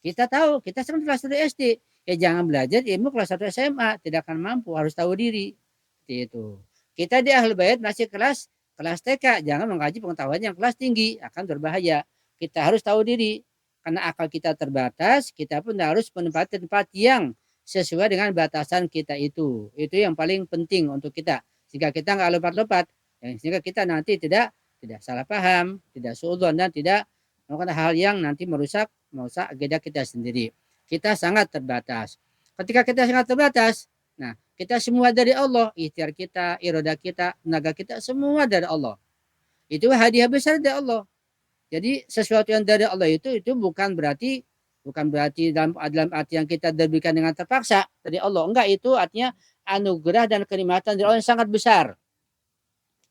Kita tahu, kita sedang kelas 1 SD. Ya jangan belajar ilmu kelas 1 SMA, tidak akan mampu, harus tahu diri. Seperti itu. Kita di Ahlul Bait masih kelas TK, jangan mengkaji pengetahuan yang kelas tinggi, akan berbahaya. Kita harus tahu diri. Karena akal kita terbatas, kita pun harus menempati tempat yang sesuai dengan batasan kita itu. Itu yang paling penting untuk kita. Sehingga kita nggak lompat-lompat. Sehingga kita nanti tidak salah paham, tidak suudzon dan tidak melakukan hal yang nanti merusak akidah kita sendiri. Kita sangat terbatas. Ketika kita sangat terbatas, nah kita semua dari Allah, ikhtiar kita, iroda kita, tenaga kita semua dari Allah. Itu hadiah besar dari Allah. Jadi sesuatu yang dari Allah itu bukan berarti dalam arti yang kita diberikan dengan terpaksa dari Allah. Enggak, itu artinya anugerah dan kenikmatan dari Allah yang sangat besar.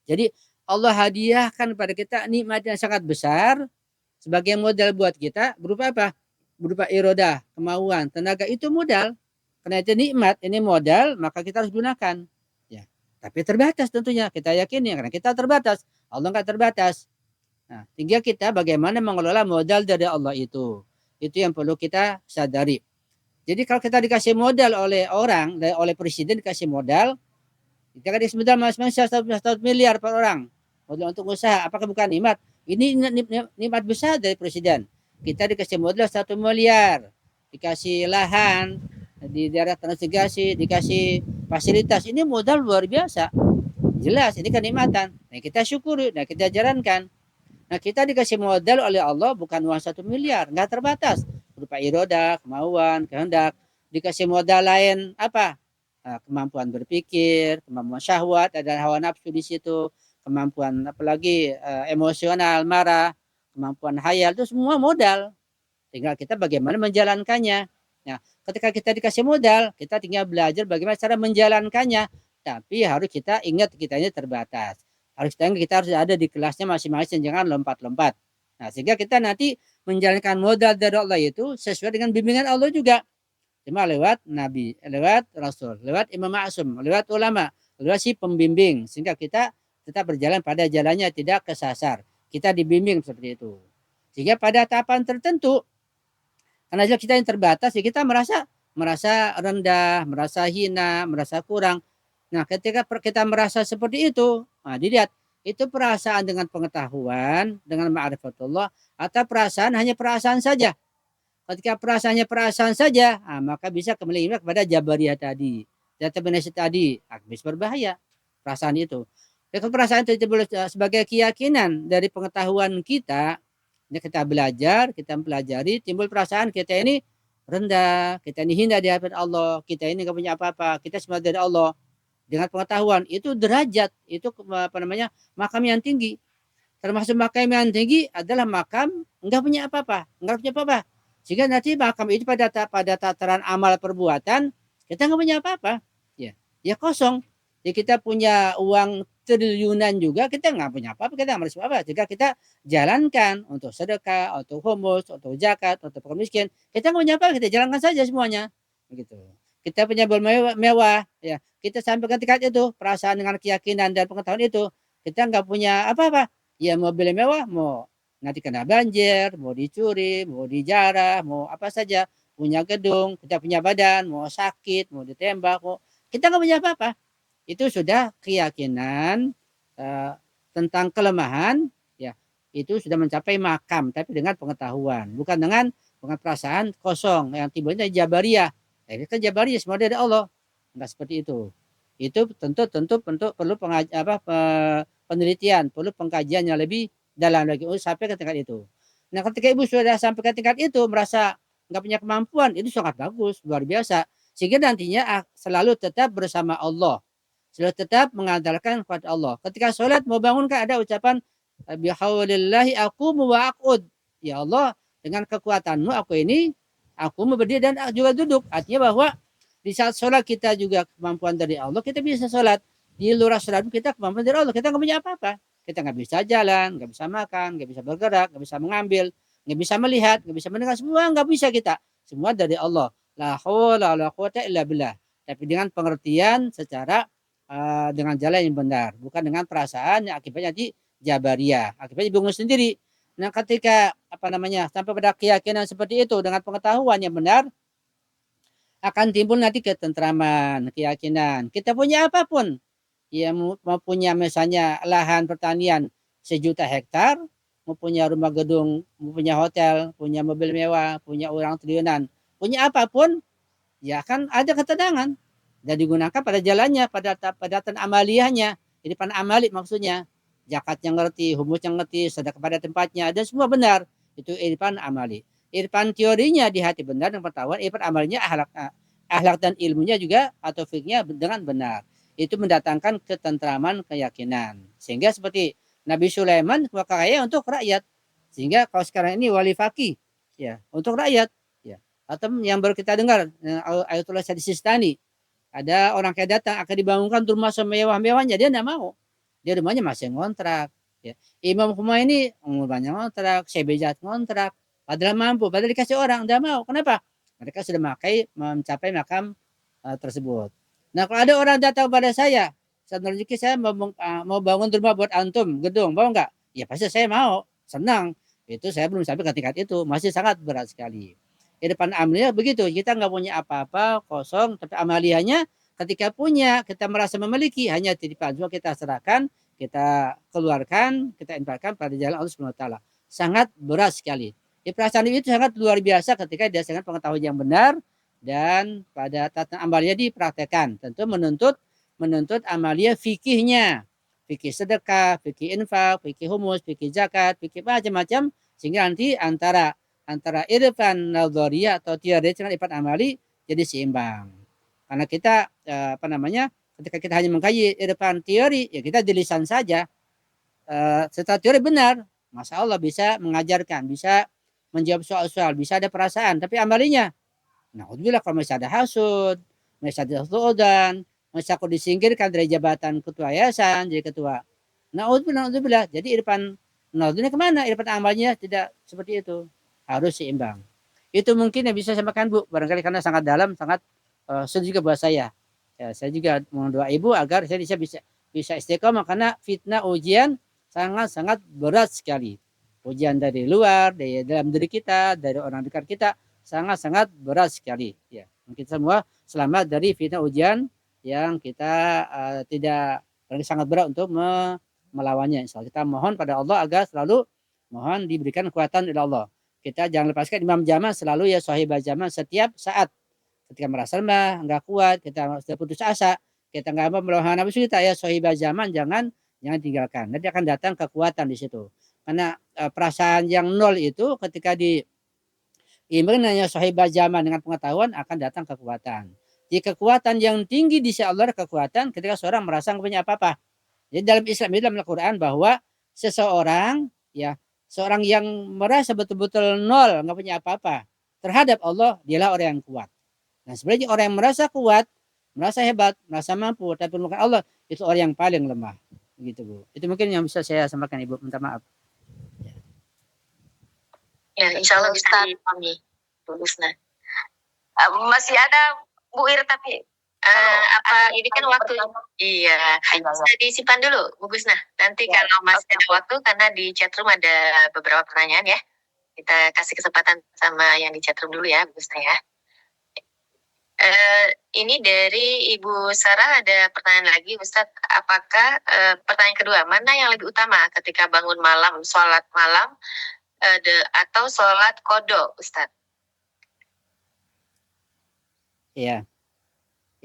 Jadi Allah hadiahkan pada kita nikmat yang sangat besar sebagai modal buat kita berupa apa? Berupa irodah, kemauan, tenaga, itu modal. Karena itu nikmat, ini modal, maka kita harus gunakan. Ya, tapi terbatas tentunya. Kita yakini karena kita terbatas. Allah enggak terbatas. Nah, tinggal kita bagaimana mengelola modal dari Allah itu. Itu yang perlu kita sadari. Jadi kalau kita dikasih modal oleh orang, oleh presiden dikasih modal, kita kan dikasih modal masing-masing 1 miliar per orang. Modal untuk usaha, apakah bukan nikmat? Ini nikmat besar dari presiden. Kita dikasih modal 1 miliar, dikasih lahan di daerah transmigrasi, dikasih fasilitas. Ini modal luar biasa. Jelas, ini kenikmatan. Nah, kita syukuri, nah kita jalankan. Nah, kita dikasih modal oleh Allah bukan uang 1 miliar, nggak terbatas. Berupa iroda, kemauan, kehendak. Dikasih modal lain apa? Kemampuan berpikir, kemampuan syahwat, ada hawa nafsu di situ, kemampuan apalagi emosional, marah, kemampuan hayal, itu semua modal. Tinggal kita bagaimana menjalankannya. Nah, ketika kita dikasih modal, kita tinggal belajar bagaimana cara menjalankannya. Tapi harus kita ingat kita ini terbatas. Kita harus ada di kelasnya masing-masing, jangan lompat-lompat. Nah, sehingga kita nanti menjalankan modal dari Allah itu sesuai dengan bimbingan Allah juga. Cuma lewat Nabi, lewat Rasul, lewat Imam Ma'sum, lewat ulama, lewat si pembimbing. Sehingga kita tetap berjalan pada jalannya, tidak kesasar. Kita dibimbing seperti itu. Sehingga pada tahapan tertentu, karena kita yang terbatas, ya kita merasa rendah, merasa hina, merasa kurang. Nah, ketika kita merasa seperti itu, nah dilihat, itu perasaan dengan pengetahuan, dengan ma'rifatullah, atau perasaan hanya perasaan saja. Ketika perasaannya perasaan saja, maka bisa kembali kepada Jabariyah tadi. Determinasi tadi, bisa berbahaya perasaan itu. Kalau perasaan itu sebagai keyakinan dari pengetahuan kita, kita belajar, kita mempelajari, timbul perasaan kita ini rendah, kita ini hina di hadapan Allah, kita ini nggak punya apa-apa, kita semua dari Allah. Dengan pengetahuan itu derajat, itu makam yang tinggi. Termasuk makam yang tinggi adalah makam nggak punya apa-apa, sehingga nanti makam itu pada tataran amal perbuatan kita nggak punya apa-apa, ya kosong. Jadi kita punya uang triliunan juga kita nggak punya apa-apa, kita nggak merasa apa. Jika kita jalankan untuk sedekah, untuk humus, untuk zakat, untuk fakir miskin, kita nggak punya apa, kita jalankan saja semuanya. Begitu. Kita punya mobil mewah, ya kita sampai ke tingkat itu, perasaan dengan keyakinan dan pengetahuan itu, kita nggak punya apa-apa. Ya mobil mewah, mau nanti kena banjir, mau dicuri, mau dijarah, mau apa saja, punya gedung, kita punya badan, mau sakit, mau ditembak, mau kita nggak punya apa-apa. Itu sudah keyakinan tentang kelemahan, ya itu sudah mencapai makam, tapi dengan pengetahuan, bukan dengan perasaan kosong yang timbulnya jabariyah. Itu kan jabariyah semua dari Allah, nggak seperti itu. Itu tentu perlu penelitian, perlu pengkajian yang lebih dalam lagi sampai ke tingkat itu. Nah, ketika ibu sudah sampai ke tingkat itu, merasa nggak punya kemampuan, itu sangat bagus, luar biasa. Sehingga nantinya selalu tetap bersama Allah, selalu tetap mengandalkan kepada Allah. Ketika sholat mau bangun kan ada ucapan bihaulillahi aku wa aqud. Ya Allah, dengan kekuatanmu aku mau berdiri dan juga duduk. Artinya bahwa di saat sholat kita juga kemampuan dari Allah, kita bisa sholat. Di luar sholat kita kemampuan dari Allah, kita nggak punya apa-apa. Kita nggak bisa jalan, nggak bisa makan, nggak bisa bergerak, nggak bisa mengambil, nggak bisa melihat, nggak bisa mendengar, semua nggak bisa kita. Semua dari Allah. La haula wala quwata illa billah. Tapi dengan pengertian secara dengan jalan yang benar, bukan dengan perasaan yang akibatnya di jabariyah, akibatnya bingung sendiri. Nah, ketika sampai pada keyakinan seperti itu dengan pengetahuan yang benar, akan timbul nanti ketentraman, keyakinan. Kita punya apapun, ya mau punya misalnya lahan pertanian 1.000.000 hektar, mau punya rumah gedung, mau punya hotel, punya mobil mewah, punya uang triliunan, punya apapun, ya kan ada ketenangan dan digunakan pada jalannya, pada amaliyahnya. Jadi pan amali maksudnya, zakat yang ngerti, humus yang ngerti, sedekah pada tempatnya, dan semua benar. Itu irfan amali. Irfan teorinya di hati benar dan pengetahuan, irfan amalnya akhlak dan ilmunya juga atau fikihnya dengan benar. Itu mendatangkan ketentraman, keyakinan. Sehingga seperti Nabi Sulaiman kaya untuk rakyat. Sehingga kalau sekarang ini wali fakih, ya untuk rakyat, ya. Atau yang baru kita dengar Ayatullah Syed Sistani, ada orang kaya datang akan dibangunkan rumah semewah-mewahnya, dia tidak mau. Dia rumahnya masih ngontrak. Ya. Imam Khomeini rumahnya ngontrak, Syebejat ngontrak, padahal mampu, padahal dikasih orang, tidak mau. Kenapa? Mereka sudah mencapai makam tersebut. Nah, kalau ada orang datang pada saya rezeki saya mau bangun rumah buat antum, gedung, mau nggak? Ya pasti saya mau, senang. Itu saya belum sampai ke tingkat itu, masih sangat berat sekali. Di depan amaliyah begitu, kita nggak punya apa-apa, kosong, tapi amaliyahnya ketika punya, kita merasa memiliki, hanya titipan juga kita serahkan, kita keluarkan, kita infakkan pada jalan Allah Subhanahu wa taala. Sangat berat sekali. Di perasaan itu sangat luar biasa ketika dia dengan pengetahuan yang benar dan pada tata amaliyah dipraktekkan. Tentu menuntut amaliyah fikihnya, fikih sedekah, fikih infak, fikih humus, fikih zakat, fikih macam-macam, sehingga nanti antara irfan nadhariyah atau teori dengan irfan amali jadi seimbang. Karena kita ketika kita hanya mengkaji irfan teori, ya kita di lisan saja. Setelah teori benar, Masya Allah bisa mengajarkan, bisa menjawab soal-soal, bisa ada perasaan, tapi amalinya, nah kalau masih ada hasud, masih ada suudzon, masih aku disingkirkan dari jabatan ketua yayasan, jadi ketua. Naudzubillah. Jadi irfan nadhariyahnya kemana? Irfan amalnya tidak seperti itu. Harus seimbang. Itu mungkin yang bisa saya sampaikan, Bu. Barangkali karena sangat dalam, sangat sulit juga buat saya. Ya, saya juga mendoa Ibu agar saya bisa istiqomah, karena fitnah ujian sangat berat sekali. Ujian dari luar, dari dalam diri kita, dari orang dekat kita, sangat berat sekali. Ya, mungkin semua selamat dari fitnah ujian yang kita tidak sangat berat untuk melawannya. Insya Allah kita mohon pada Allah agar selalu mohon diberikan kekuatan oleh Allah. Kita jangan lepaskan imam zaman selalu, ya sahibah zaman, setiap saat ketika merasa lemah, nggak kuat, kita sudah putus asa, kita nggak mau melawan nafsu kita, ya sahibah zaman jangan tinggalkan. Nanti akan datang kekuatan di situ. Karena perasaan yang nol itu ketika diimbang hanya sahibah zaman dengan pengetahuan akan datang kekuatan. Jadi kekuatan yang tinggi di sisi Allah, kekuatan ketika seorang merasa nggak punya apa-apa. Jadi dalam Islam, dalam Al-Quran, bahwa seseorang, ya seorang yang merasa betul-betul nol, nggak punya apa-apa terhadap Allah, dialah orang yang kuat. Nah, sebenarnya orang yang merasa kuat, merasa hebat, merasa mampu, tapi bukan Allah, itu orang yang paling lemah. Begitu Bu. Itu mungkin yang bisa saya sampaikan Ibu. Minta maaf. Ya, insya Allah bisa dipahami. Bagus. Nah, Masih ada Bu Ir tapi apa ini kan waktu, iya, bisa disimpan dulu Bu Gusna. Nanti Ya, kalau masih ada oke. waktu, karena di chatroom ada beberapa pertanyaan ya. Kita kasih kesempatan sama yang di chatroom dulu ya, Bu Gusna ya. Ini dari Ibu Sarah ada pertanyaan lagi, Ustadz. Apakah pertanyaan kedua, mana yang lebih utama ketika bangun malam, sholat malam atau sholat qadha, Ustadz? Ya,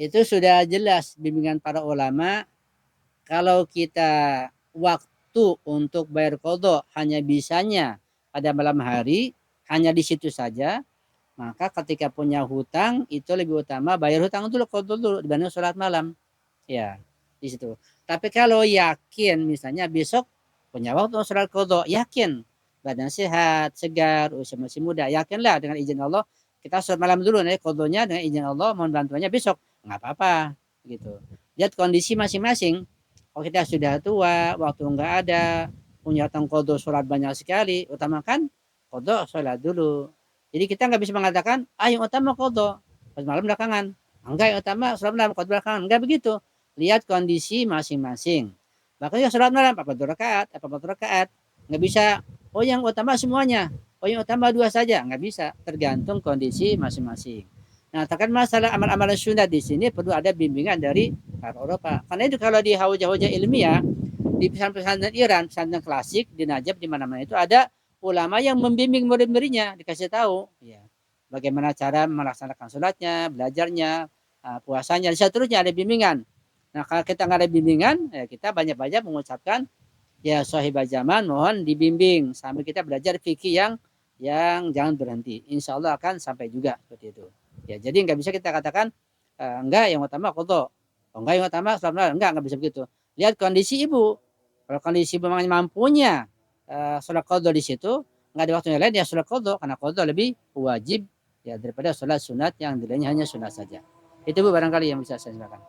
itu sudah jelas bimbingan para ulama. Kalau kita waktu untuk bayar qadha hanya bisanya pada malam hari, hanya di situ saja, maka ketika punya hutang itu lebih utama bayar hutang dulu, qadha dulu dibanding sholat malam. Ya, di situ. Tapi kalau yakin misalnya besok punya waktu untuk sholat qadha, yakin badan sehat, segar, usia masih muda, yakinlah dengan izin Allah kita sholat malam dulu nih qadhanya dengan izin Allah, mohon bantuannya besok, nggak apa-apa gitu. Lihat kondisi masing-masing. Kalau kita sudah tua, waktu nggak ada, punya hutang qadha sholat banyak sekali, utamakan qadha sholat dulu. Jadi kita nggak bisa mengatakan, yang utama qadha, pas malam belakangan. Enggak, yang utama sholat malam, qadha belakangan. Enggak begitu. Lihat kondisi masing-masing. Makanya sholat malam 40 rakaat, 40 rakaat. Nggak bisa, yang utama semuanya. Yang utama 2 saja. Nggak bisa. Tergantung kondisi masing-masing. Nah, terkait masalah amal-amalan sunnah di sini perlu ada bimbingan dari para Eropa. Karena itu kalau di hujah-hujah ilmiah, di pesantren Iran, pesantren klasik, di Najaf, di mana-mana itu ada ulama yang membimbing murid-muridnya, dikasih tahu ya, bagaimana cara melaksanakan sholatnya, belajarnya, puasanya, dan seterusnya ada bimbingan. Nah, kalau kita nggak ada bimbingan, ya kita banyak-banyak mengucapkan ya sahibah zaman mohon dibimbing sambil kita belajar fikih yang jangan berhenti. Insya Allah akan sampai juga seperti itu. Ya, jadi nggak bisa kita katakan enggak yang utama qadha, enggak yang utama sholat malam, nggak bisa begitu. Lihat kondisi ibu. Kalau kondisi ibu mampunya sholat qadha di situ, nggak ada waktunya lain ya sholat qadha, karena qadha lebih wajib ya daripada sholat sunat yang nilainya hanya sunat saja. Itu Bu barangkali yang bisa saya sampaikan.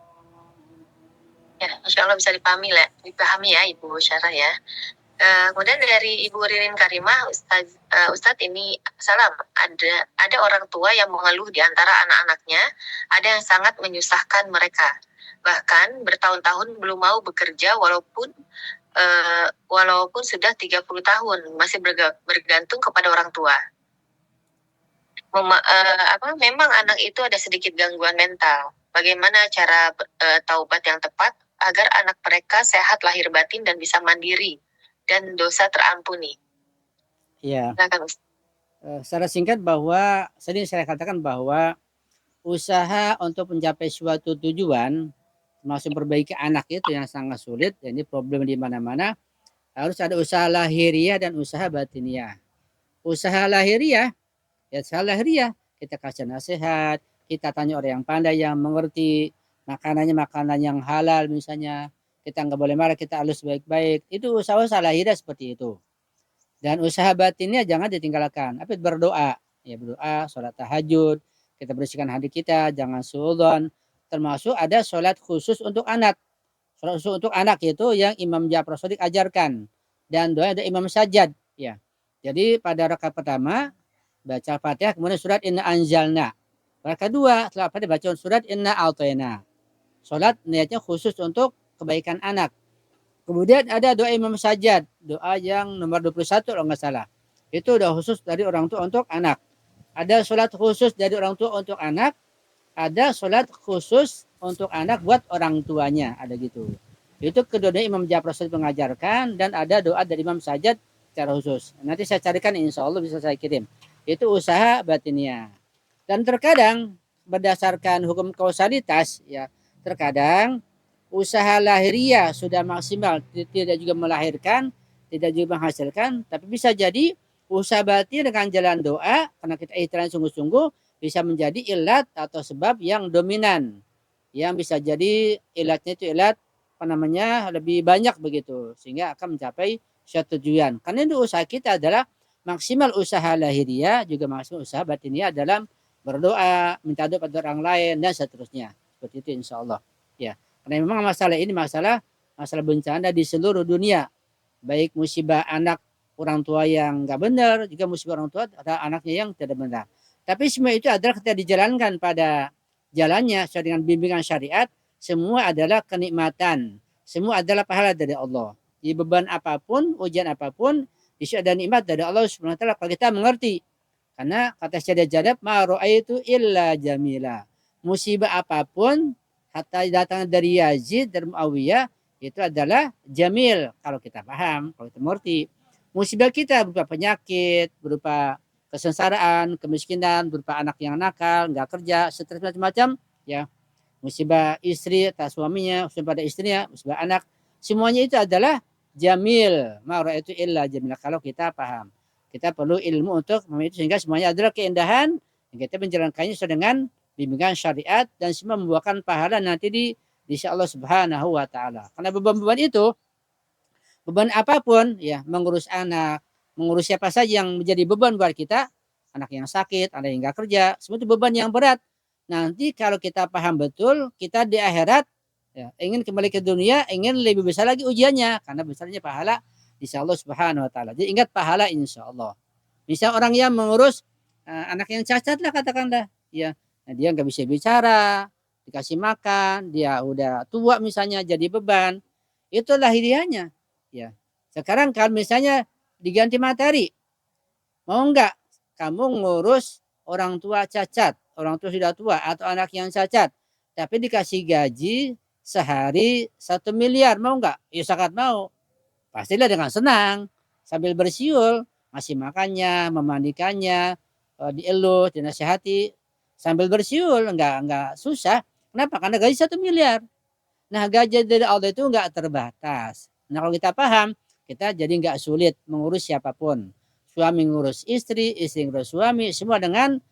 Ya, insya Allah bisa dipahami ya Ibu Syarah ya. Kemudian dari Ibu Ririn Karimah, Ustadz ini salam. Ada orang tua yang mengeluh di antara anak-anaknya, ada yang sangat menyusahkan mereka. Bahkan bertahun-tahun belum mau bekerja walaupun sudah 30 tahun masih bergantung kepada orang tua. Memang anak itu ada sedikit gangguan mental. Bagaimana cara taubat yang tepat agar anak mereka sehat lahir batin dan bisa mandiri dan dosa terampuni? Ya. Secara singkat bahwa sering saya katakan bahwa usaha untuk mencapai suatu tujuan, termasuk memperbaiki anak itu yang sangat sulit. Dan ini problem di mana-mana. Harus ada usaha lahiriah dan usaha batiniah. Usaha lahiriah, kita kasih nasihat, kita tanya orang yang pandai yang mengerti, makanannya makanan yang halal misalnya, kita nggak boleh marah, kita halus baik-baik. Itu usaha lahiriah seperti itu. Dan usaha batinnya jangan ditinggalkan. Tapi berdoa, ya berdoa, sholat tahajud, kita bersihkan hati kita, jangan suudzon. Termasuk ada sholat khusus untuk anak. Sholat khusus untuk anak itu yang Imam Ja'far Shadiq ajarkan. Dan doa ada Imam Sajjad. Ya. Jadi pada rakaat pertama baca Fatihah, kemudian surat Inna Anzalna. Rakaat kedua setelah Fatihah baca surat Inna A'tayna. Sholat niatnya khusus untuk kebaikan anak. Kemudian ada doa Imam Sajjad, doa yang nomor 21 kalau nggak salah. Itu doa khusus dari orang tua untuk anak. Ada sholat khusus dari orang tua untuk anak, ada sholat khusus untuk anak buat orang tuanya, ada gitu. Itu kedua-duanya Imam Ja'far Shadiq mengajarkan, dan ada doa dari Imam Sajjad secara khusus. Nanti saya carikan, insya Allah bisa saya kirim. Itu usaha batiniah. Dan terkadang berdasarkan hukum kausalitas, ya terkadang usaha lahiriah sudah maksimal, tidak juga melahirkan, tidak juga menghasilkan, tapi bisa jadi usaha batin dengan jalan doa, karena kita ikhtiar sungguh-sungguh, bisa menjadi ilat atau sebab yang dominan, yang bisa jadi ilatnya itu ilat lebih banyak begitu, sehingga akan mencapai suatu tujuan. Karena itu usaha kita adalah maksimal usaha lahiriah, juga maksimal usaha batiniah dalam berdoa, minta doa pada orang lain, dan seterusnya. Seperti itu insya Allah. Ya. Karena memang masalah ini masalah masalah bencana di seluruh dunia, baik musibah anak orang tua yang nggak benar, juga musibah orang tua ada anaknya yang tidak benar. Tapi semua itu adalah ketika dijalankan pada jalannya sesuai dengan bimbingan syariat, semua adalah kenikmatan, semua adalah pahala dari Allah. Di beban apapun, ujian apapun, itu ada nikmat dari Allah Subhanahu wa taala kalau kita mengerti. Karena kata Syekh Jadab, ma ra'aitu illa jamila. Musibah apapun hatta datang dari Yazid dan Muawiyah itu adalah jamil kalau kita paham, kalau kita mengerti. Musibah kita berupa penyakit, berupa kesengsaraan, kemiskinan, berupa anak yang nakal, nggak kerja, stres macam-macam, ya. Musibah istri atas suaminya, musibah pada istrinya, musibah anak, semuanya itu adalah jamil. Ma ra'aitu illa jamil kalau kita paham. Kita perlu ilmu untuk memahami itu sehingga semuanya adalah keindahan yang kita menjalankannya sesuai dengan bimbingan syariat dan semua membuahkan pahala nanti di sisi Allah Subhanahu wa taala. Karena beban-beban itu, beban apapun ya, mengurus anak, mengurus siapa saja yang menjadi beban buat kita, anak yang sakit, anak yang enggak kerja, semua itu beban yang berat. Nanti kalau kita paham betul, kita di akhirat ya, ingin kembali ke dunia, ingin lebih besar lagi ujiannya karena besarnya pahala insya Allah Subhanahu wa taala. Jadi ingat pahala insya Allah. Misal orang yang mengurus anak yang cacat lah katakanlah, ya, nah, dia nggak bisa bicara, dikasih makan, dia udah tua misalnya jadi beban, itulah hidayahnya. Ya, sekarang kalau misalnya diganti materi, mau nggak kamu ngurus orang tua cacat, orang tua sudah tua atau anak yang cacat, tapi dikasih gaji sehari 1 miliar, mau nggak? Ya sangat mau. Pastilah dengan senang, sambil bersiul, ngasih makannya, memandikannya, dielus, dinasihati, sambil bersiul, nggak susah. Kenapa? Karena gaji 1 miliar. Nah, gaji dari Allah itu nggak terbatas. Nah, kalau kita paham, kita jadi nggak sulit mengurus siapapun. Suami ngurus istri, istri ngurus suami, semua dengan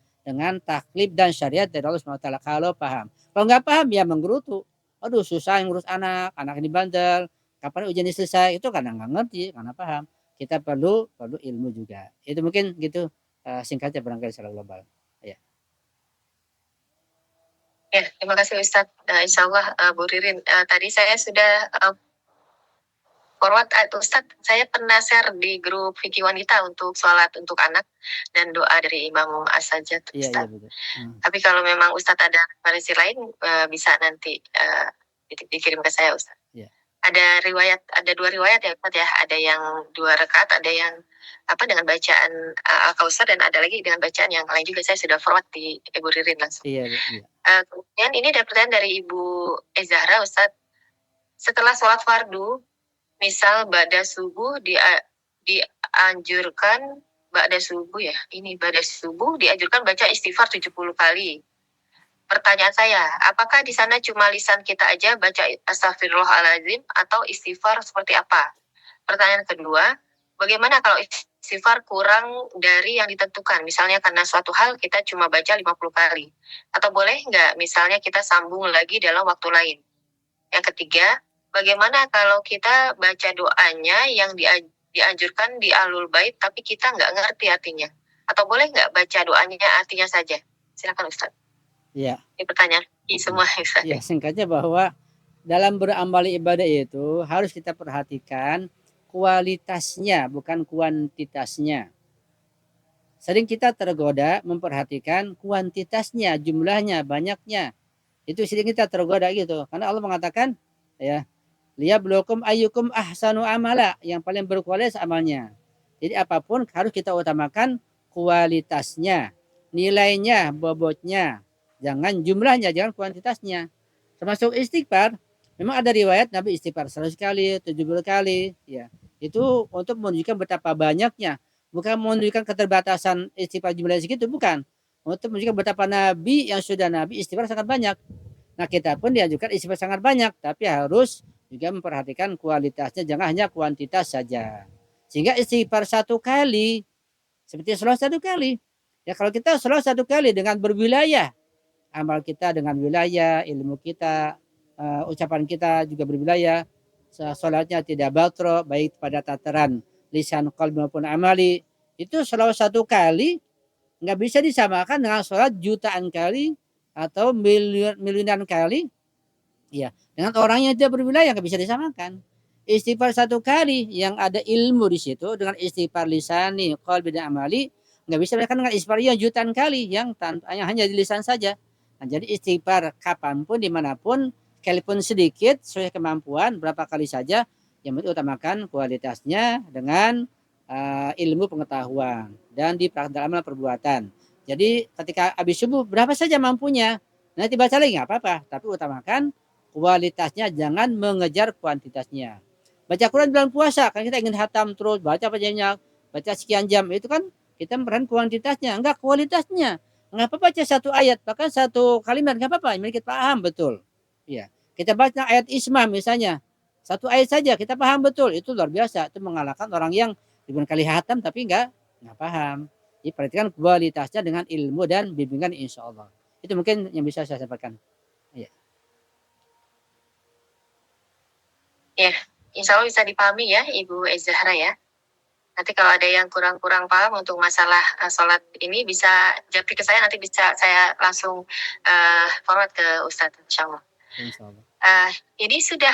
taklif dan syariat dari Allah SWT kalau paham. Kalau nggak paham ya menggerutu. Aduh susah ngurus anak ini bandel. Kapan ujian selesai? Itu karena nggak ngerti, karena paham. Kita perlu ilmu juga. Itu mungkin gitu singkatnya barangkali secara global. Ya. Ya, terima kasih Ustadz. Insya Allah Bu Ririn, tadi saya sudah forward Ustadz, saya pernah share di grup Fikih Wanita untuk sholat untuk anak dan doa dari Imam As-Sajjad Ustadz. Iya, betul. Tapi kalau memang Ustadz ada referensi lain, bisa nanti dikirim ke saya Ustadz. Iya. Ada 2 riwayat ya Ustadz ya, ada yang 2 rakaat, ada yang dengan bacaan Al-Kausar, dan ada lagi dengan bacaan yang lain juga. Saya sudah forward di Ibu Ririn langsung. Iya. Kemudian ini ada pertanyaan dari Ibu Zahra Ustadz. Setelah sholat fardu, misal ba'da subuh dianjurkan ba'da subuh dianjurkan baca istighfar 70 kali. Pertanyaan saya, apakah di sana cuma lisan kita aja baca astagfirullahaladzim atau istighfar seperti apa? Pertanyaan kedua, bagaimana kalau istighfar kurang dari yang ditentukan? Misalnya karena suatu hal kita cuma baca 50 kali. Atau boleh nggak misalnya kita sambung lagi dalam waktu lain? Yang ketiga, bagaimana kalau kita baca doanya yang dianjurkan di Ahlul Bait tapi kita nggak ngerti artinya? Atau boleh nggak baca doanya artinya saja? Silakan Ustaz. Iya. Ini pertanyaan semua Ustaz. Ya, singkatnya bahwa dalam beramal ibadah itu harus kita perhatikan kualitasnya bukan kuantitasnya. Sering kita tergoda memperhatikan kuantitasnya, jumlahnya, banyaknya. Itu sering kita tergoda gitu. Karena Allah mengatakan ya, liyabluwakum ayyukum ahsanu amala, yang paling berkualitas amalnya. Jadi apapun harus kita utamakan kualitasnya, nilainya, bobotnya. Jangan jumlahnya, jangan kuantitasnya. Termasuk istighfar, memang ada riwayat Nabi istighfar 100 kali, 70 kali, ya. Itu untuk menunjukkan betapa banyaknya, bukan menunjukkan keterbatasan istighfar jumlahnya segitu, bukan. Untuk menunjukkan betapa Nabi yang sudah Nabi istighfar sangat banyak. Nah, kita pun dianjurkan istighfar sangat banyak, tapi harus juga memperhatikan kualitasnya, jangan hanya kuantitas saja. Sehingga istighfar 1 kali seperti salat 1 kali. Ya, kalau kita salat 1 kali dengan berwilayah, amal kita dengan wilayah, ilmu kita, ucapan kita juga berwilayah, salatnya tidak batro, baik pada tataran lisan, qalbi maupun amali, itu salat 1 kali nggak bisa disamakan dengan salat jutaan kali atau miliaran kali. Ya, dengan orang yang tidak berwilayah nggak bisa disamakan. Istighfar 1 kali yang ada ilmu di situ dengan istighfar lisani, qalbi dan amali nggak bisa disamakan dengan istighfar yang jutaan kali yang hanya di lisan saja. Nah, jadi istighfar kapanpun dimanapun, sekalipun sedikit sesuai kemampuan berapa kali saja, yang penting utamakan kualitasnya dengan ilmu pengetahuan dan di dalam perbuatan. Jadi ketika habis subuh berapa saja mampunya, nanti baca lagi nggak apa-apa, tapi utamakan kualitasnya, jangan mengejar kuantitasnya. Baca Quran bulan puasa kan kita ingin hatam terus, baca banyak, baca sekian jam, itu kan kita memperhatikan kuantitasnya, enggak kualitasnya. Enggak apa-apa baca 1 ayat, bahkan 1 kalimat enggak apa-apa, yang kita paham betul. Iya. Kita baca ayat Isma misalnya, 1 ayat saja kita paham betul, itu luar biasa. Itu mengalahkan orang yang ribuan kali hatam tapi enggak paham. Jadi perhatikan kualitasnya dengan ilmu dan bimbingan insya Allah. Itu mungkin yang bisa saya sampaikan. Iya. Ya, insya Allah bisa dipahami ya Ibu Zahra ya. Nanti kalau ada yang kurang-kurang paham untuk masalah sholat ini bisa japri ke saya, nanti bisa saya langsung forward ke Ustadz insya Allah. Ini sudah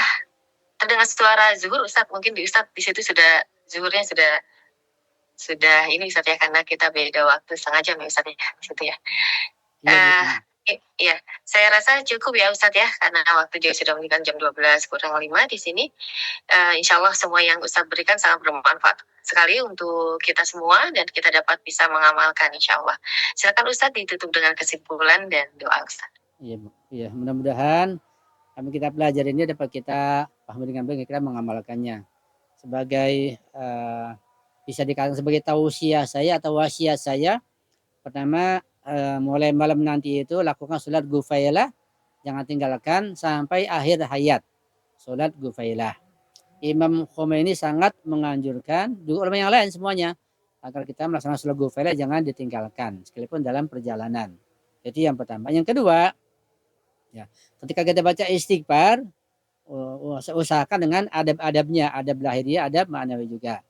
terdengar suara zuhur Ustadz, mungkin di Ustadz di situ sudah zuhurnya sudah ini Ustadz ya, karena kita beda waktu setengah jam ya Ustadz ya di situ ya. Iya, saya rasa cukup ya Ustadz ya, karena waktu juga sudah menunjukkan jam 12 kurang 5 di sini. Insya Allah semua yang Ustadz berikan sangat bermanfaat sekali untuk kita semua dan kita dapat bisa mengamalkan insya Allah. Silakan Ustadz ditutup dengan kesimpulan dan doa Ustadz. Iya, mudah-mudahan kami kita pelajari ini dapat kita pahami dengan baik, kita mengamalkannya. Sebagai bisa dikatakan sebagai tausiah saya atau wasiat saya, pertama mulai malam nanti itu lakukan sholat gufailah, jangan tinggalkan sampai akhir hayat. Sholat gufailah. Imam Khomeini sangat menganjurkan, juga ulama yang lain semuanya, agar kita melaksanakan sholat gufailah jangan ditinggalkan, sekalipun dalam perjalanan. Jadi yang pertama. Yang kedua, ya, ketika kita baca istighfar, usahakan dengan adab-adabnya, adab lahiriah, adab ma'nawi juga.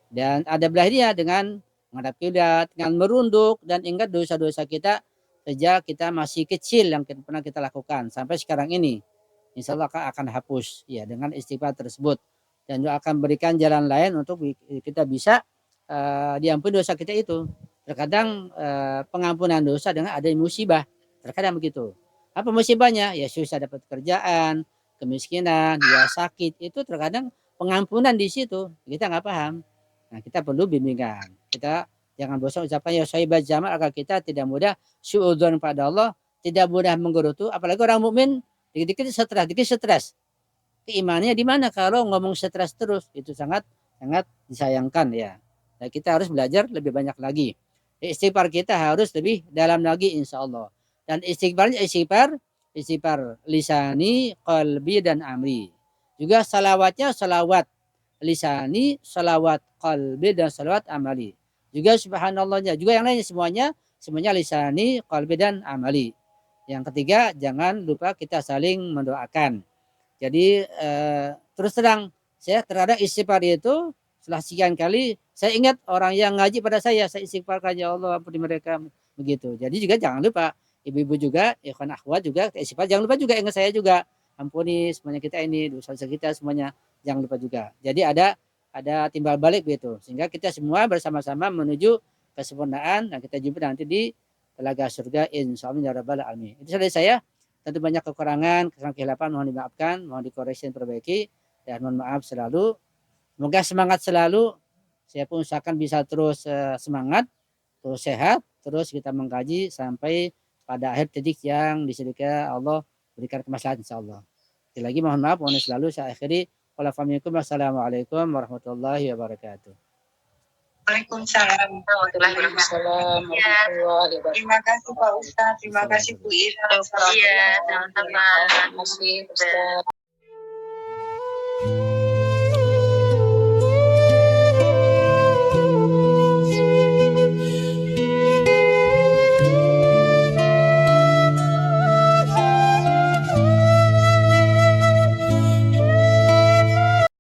Dan adab lahiriah dengan menghadap kiblat, dengan merunduk dan ingat dosa-dosa kita sejak kita masih kecil yang pernah kita lakukan sampai sekarang ini. Insya Allah akan hapus ya dengan istighfar tersebut, dan juga akan berikan jalan lain untuk kita bisa diampuni dosa kita itu. Terkadang pengampunan dosa dengan ada musibah, terkadang begitu. Apa musibahnya? Ya susah dapat kerjaan, kemiskinan, ya sakit, itu terkadang pengampunan di situ kita nggak paham. Nah, kita perlu bimbingan. Kita jangan bosan ucapkan ya sahibah jamal agar kita tidak mudah suudzon pada Allah, tidak mudah menggerutu. Apalagi orang mukmin dikit-dikit stres. Keimanannya di mana kalau ngomong stres terus? Itu sangat disayangkan ya. Dan kita harus belajar lebih banyak lagi. Istighfar kita harus lebih dalam lagi insya Allah. Dan istighfar lisani, qalbi dan amri. Juga salawatnya salawat lisani, salawat qalbi dan salawat amali. Juga subhanallahnya, juga yang lainnya semuanya lisani, qalbi dan amali. Yang ketiga, jangan lupa kita saling mendoakan. Jadi terus terang, saya terhadap istighfar itu setelah sekian kali saya ingat orang yang ngaji pada saya istighfarkan ya Allah ampuni mereka begitu. Jadi juga jangan lupa ibu-ibu juga, ikhwan akhwat juga istighfar, jangan lupa juga ingat saya juga, ampuni semuanya kita ini, dosa-dosa kita semuanya. Jangan lupa juga. Jadi ada timbal balik begitu. Sehingga kita semua bersama-sama menuju kesempurnaan dan kita jumpa nanti di telaga surga insyaallah ya rabbal alamin. Itu dari saya. Tentu banyak kekurangan, kesalahan, mohon dimaafkan, mohon dikoreksi dan perbaiki, dan mohon maaf selalu. Semoga semangat selalu. Saya pun usahakan bisa terus semangat, terus sehat, terus kita mengkaji sampai pada akhir titik yang disediakan Allah berikan kemaslahatan insyaallah. Sekali lagi mohon maaf, mohon selalu saya akhiri. Wassalamualaikum warahmatullahi wabarakatuh. Waalaikumsalam warahmatullahi wabarakatuh. Terima kasih Pak Ustadz, terima kasih Bu Ira. Iya, sama-sama. Terima kasih Ustadz.